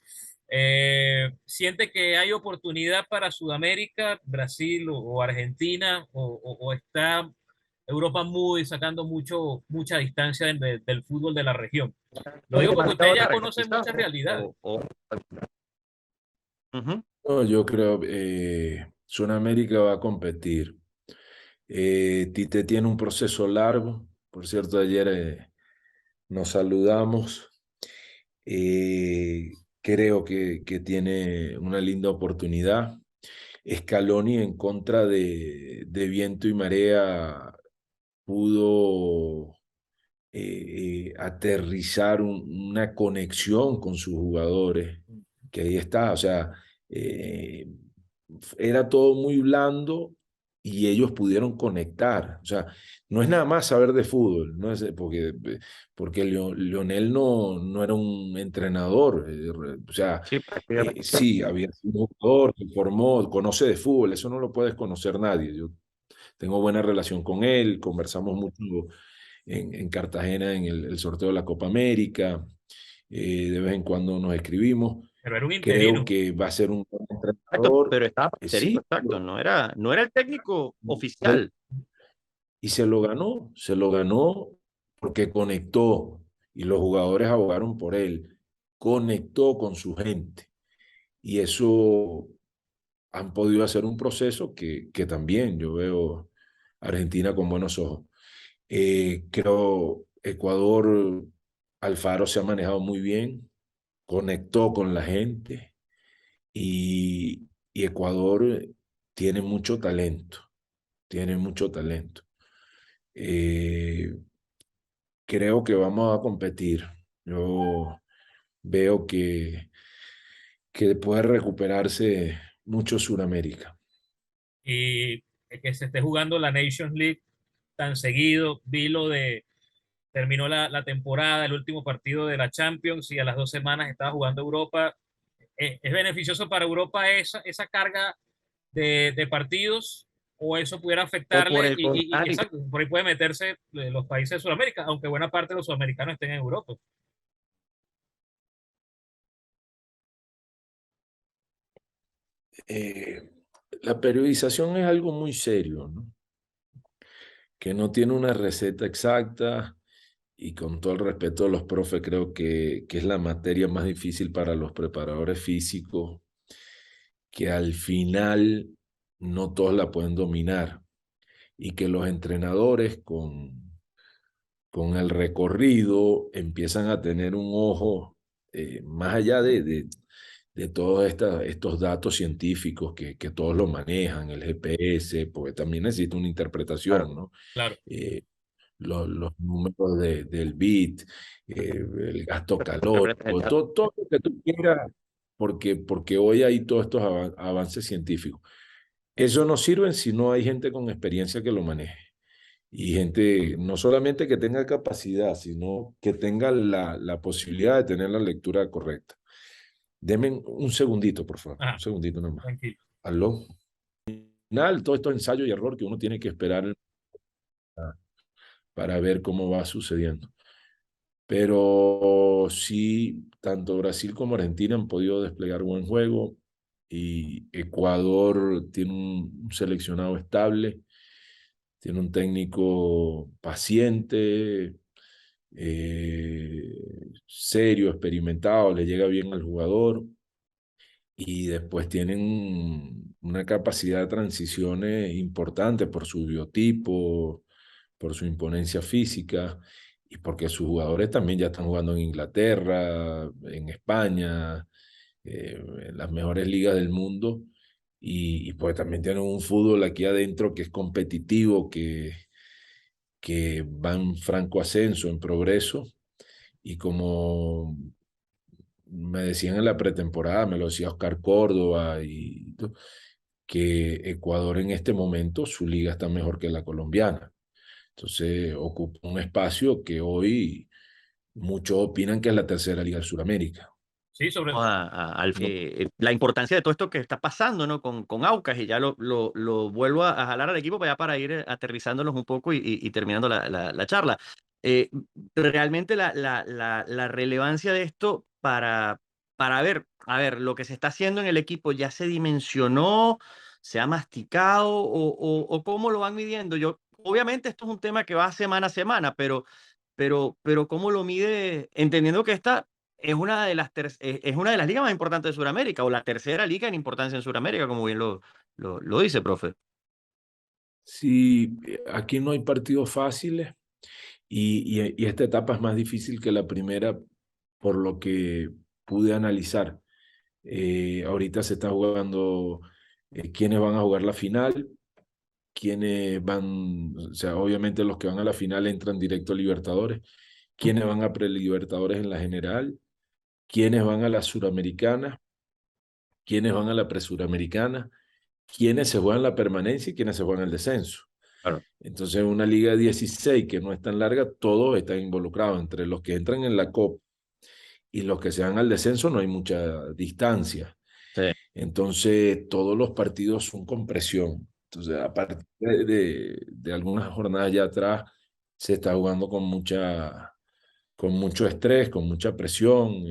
¿Siente que hay oportunidad para Sudamérica, Brasil o Argentina, o está Europa muy sacando mucha distancia del fútbol de la región? Lo digo porque usted Demasiado ya larga, conoce quizás, muchas realidades. Ujú. No, yo creo Sudamérica va a competir. Tite tiene un proceso largo. Por cierto, ayer nos saludamos. Creo que tiene una linda oportunidad. Scaloni en contra de viento y marea pudo aterrizar una conexión con sus jugadores, que ahí está, o sea, eh, era todo muy blando y ellos pudieron conectar, o sea, no es nada más saber de fútbol, no es porque Lionel no era un entrenador, o sea, Sí, prácticamente. sí, había sido un jugador, se formó, conoce de fútbol, eso no lo puedes conocer nadie. Yo tengo buena relación con él, conversamos mucho en Cartagena en el sorteo de la Copa América. De vez en cuando nos escribimos. Pero era un Creo interino. que va a ser un buen Exacto, entrenador. pero estaba parcerito, Sí, exacto, no era el técnico se- oficial. y se lo ganó porque conectó y los jugadores abogaron por él. Conectó con su gente y eso han podido hacer un proceso que también yo veo Argentina con buenos ojos. Creo Ecuador, Alfaro se ha manejado muy bien, conectó con la gente y Ecuador tiene mucho talento, tiene mucho talento. Eh, Creo que vamos a competir. Yo veo que puede recuperarse mucho Sudamérica. Y que se esté jugando la Nations League tan seguido, vi lo de, terminó la temporada, el último partido de la Champions y a las 2 semanas estaba jugando Europa. ¿Es beneficioso para Europa esa carga de partidos o eso pudiera O por afectarle el contrario, exacto, por ahí puede meterse los países de Sudamérica, aunque buena parte de los sudamericanos estén en Europa? Eh, la periodización es algo muy serio, ¿no? Que no tiene una receta exacta y con todo el respeto de los profes, creo que es la materia más difícil para los preparadores físicos, que al final no todos la pueden dominar y que los entrenadores con el recorrido empiezan a tener un ojo más allá de todos estos datos científicos que todos lo manejan, el GPS, porque también necesita una claro, interpretación, ¿no? Claro. Eh, los números del bit, el gasto calórico, todo lo que tú quieras, porque hoy hay todos estos avances científicos. Eso no sirve si no hay gente con experiencia que lo maneje. Y gente no solamente que tenga capacidad, sino que tenga la posibilidad de tener la lectura correcta. Deme un segundito, por favor, un Ajá, segundito nomás. tranquilo. Aló. Al final, todo esto es ensayo y error que uno tiene que esperar para ver cómo va sucediendo. Pero sí, tanto Brasil como Argentina han podido desplegar buen juego y Ecuador tiene un seleccionado estable, tiene un técnico paciente, serio, experimentado, le llega bien al jugador y después tienen una capacidad de transiciones importante por su biotipo, por su imponencia física y porque sus jugadores también ya están jugando en Inglaterra, en España, en las mejores ligas del mundo y pues también tienen un fútbol aquí adentro que es competitivo, que va en franco ascenso, en progreso y como me decían en la pretemporada, me lo decía Oscar Córdoba, que Ecuador en este momento su liga está mejor que la colombiana. Entonces ocupa un espacio que hoy muchos opinan que es la tercera liga de Sudamérica. Sí, sobre la importancia de todo esto que está pasando, ¿no? Con Aucas, y ya lo vuelvo a jalar al equipo para ir aterrizándolos un poco y terminando la charla. Realmente la relevancia de esto para ver, a ver, lo que se está haciendo en el equipo ya se dimensionó, se ha masticado o cómo lo van midiendo. Obviamente esto es un tema que va semana a semana, pero ¿cómo lo mide? Entendiendo que esta es una de es una de las ligas más importantes de Sudamérica, o la tercera liga en importancia en Sudamérica, como bien lo dice, profe. Sí, aquí no hay partidos fáciles y esta etapa es más difícil que la primera por lo que pude analizar. Ahorita se está jugando quiénes van a jugar la final, quiénes van, o sea, obviamente los que van a la final entran directo a Libertadores, quiénes van a Prelibertadores en la general, quiénes van a la Suramericana, quiénes van a la Presuramericana, quiénes se juegan la permanencia y quiénes se juegan el descenso. Claro. Entonces, una liga de 16 que no es tan larga, todos están involucrados. Entre los que entran en la COP y los que se van al descenso no hay mucha distancia. Sí. Entonces, todos los partidos son con presión. Entonces, a partir de algunas jornadas ya atrás, se está jugando con mucho estrés, con mucha presión,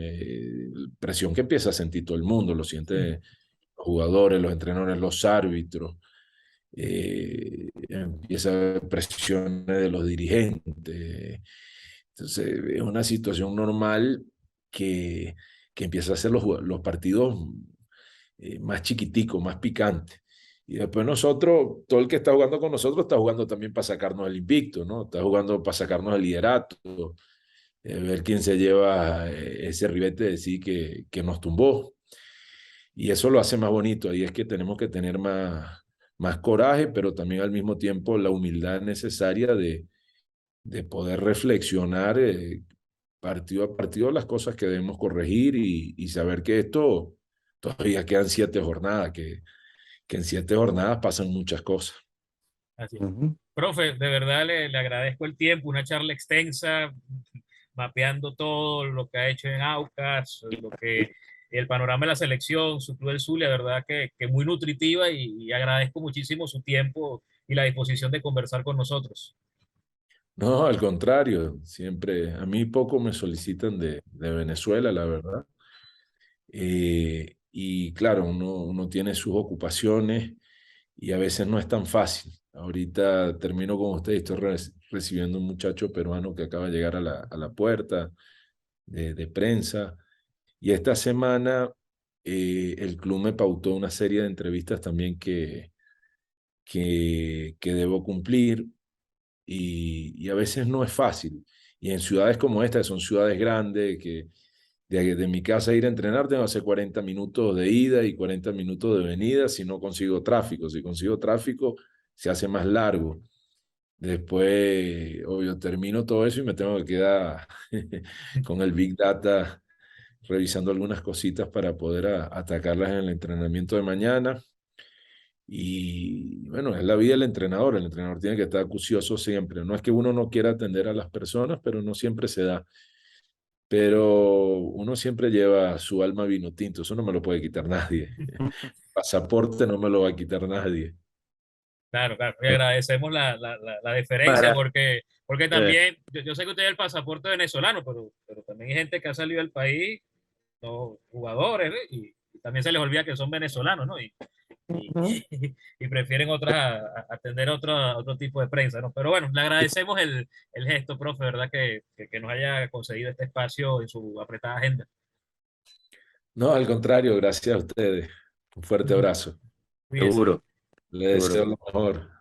presión que empieza a sentir todo el mundo, lo sienten los jugadores, los entrenadores, los árbitros. Empieza a haber presiones de los dirigentes. Entonces, es una situación normal que, que empieza a hacer los partidos más chiquiticos, más picantes. Y después nosotros, todo el que está jugando con nosotros está jugando también para sacarnos el invicto, ¿no? Está jugando para sacarnos el liderato, ver quién se lleva ese ribete de sí que nos tumbó. Y eso lo hace más bonito. Ahí es que tenemos que tener más coraje, pero también al mismo tiempo la humildad necesaria de poder reflexionar partido a partido las cosas que debemos corregir y saber que esto todavía quedan 7 jornadas, que en 7 jornadas pasan muchas cosas. Así es. Profe, de verdad le agradezco el tiempo, una charla extensa, mapeando todo lo que ha hecho en Aucas, el panorama de la selección, su club del Zulia, de verdad que muy nutritiva y agradezco muchísimo su tiempo y la disposición de conversar con nosotros. No, al contrario, siempre, a mí poco me solicitan de Venezuela, la verdad. Y claro, uno tiene sus ocupaciones y a veces no es tan fácil. Ahorita termino con usted y estoy recibiendo un muchacho peruano que acaba de llegar a la puerta de prensa. Y esta semana el club me pautó una serie de entrevistas también que debo cumplir y a veces no es fácil. Y en ciudades como esta, que son ciudades grandes, que de mi casa ir a entrenar tengo que hacer 40 minutos de ida y 40 minutos de venida si no consigo tráfico. Si consigo tráfico, se hace más largo. Después, obvio, termino todo eso y me tengo que quedar con el Big Data revisando algunas cositas para poder atacarlas en el entrenamiento de mañana. Y bueno, es la vida del entrenador. El entrenador tiene que estar acucioso siempre. No es que uno no quiera atender a las personas, pero no siempre se da. Pero uno siempre lleva su alma vino tinto. Eso no me lo puede quitar nadie. Pasaporte no me lo va a quitar nadie. Claro, claro, y agradecemos la deferencia porque Eh, también, yo sé que usted es el pasaporte venezolano, pero también hay gente que ha salido del país, los jugadores, ¿eh? Y también se les olvida que son venezolanos, ¿no? Y, y prefieren atender otro tipo de prensa, ¿no? Pero bueno, le agradecemos el gesto, profe, ¿verdad? Que nos haya concedido este espacio en su apretada agenda. No, al contrario, gracias a ustedes. Un fuerte abrazo. Cuídense. seguro, Les seguro. deseo lo mejor.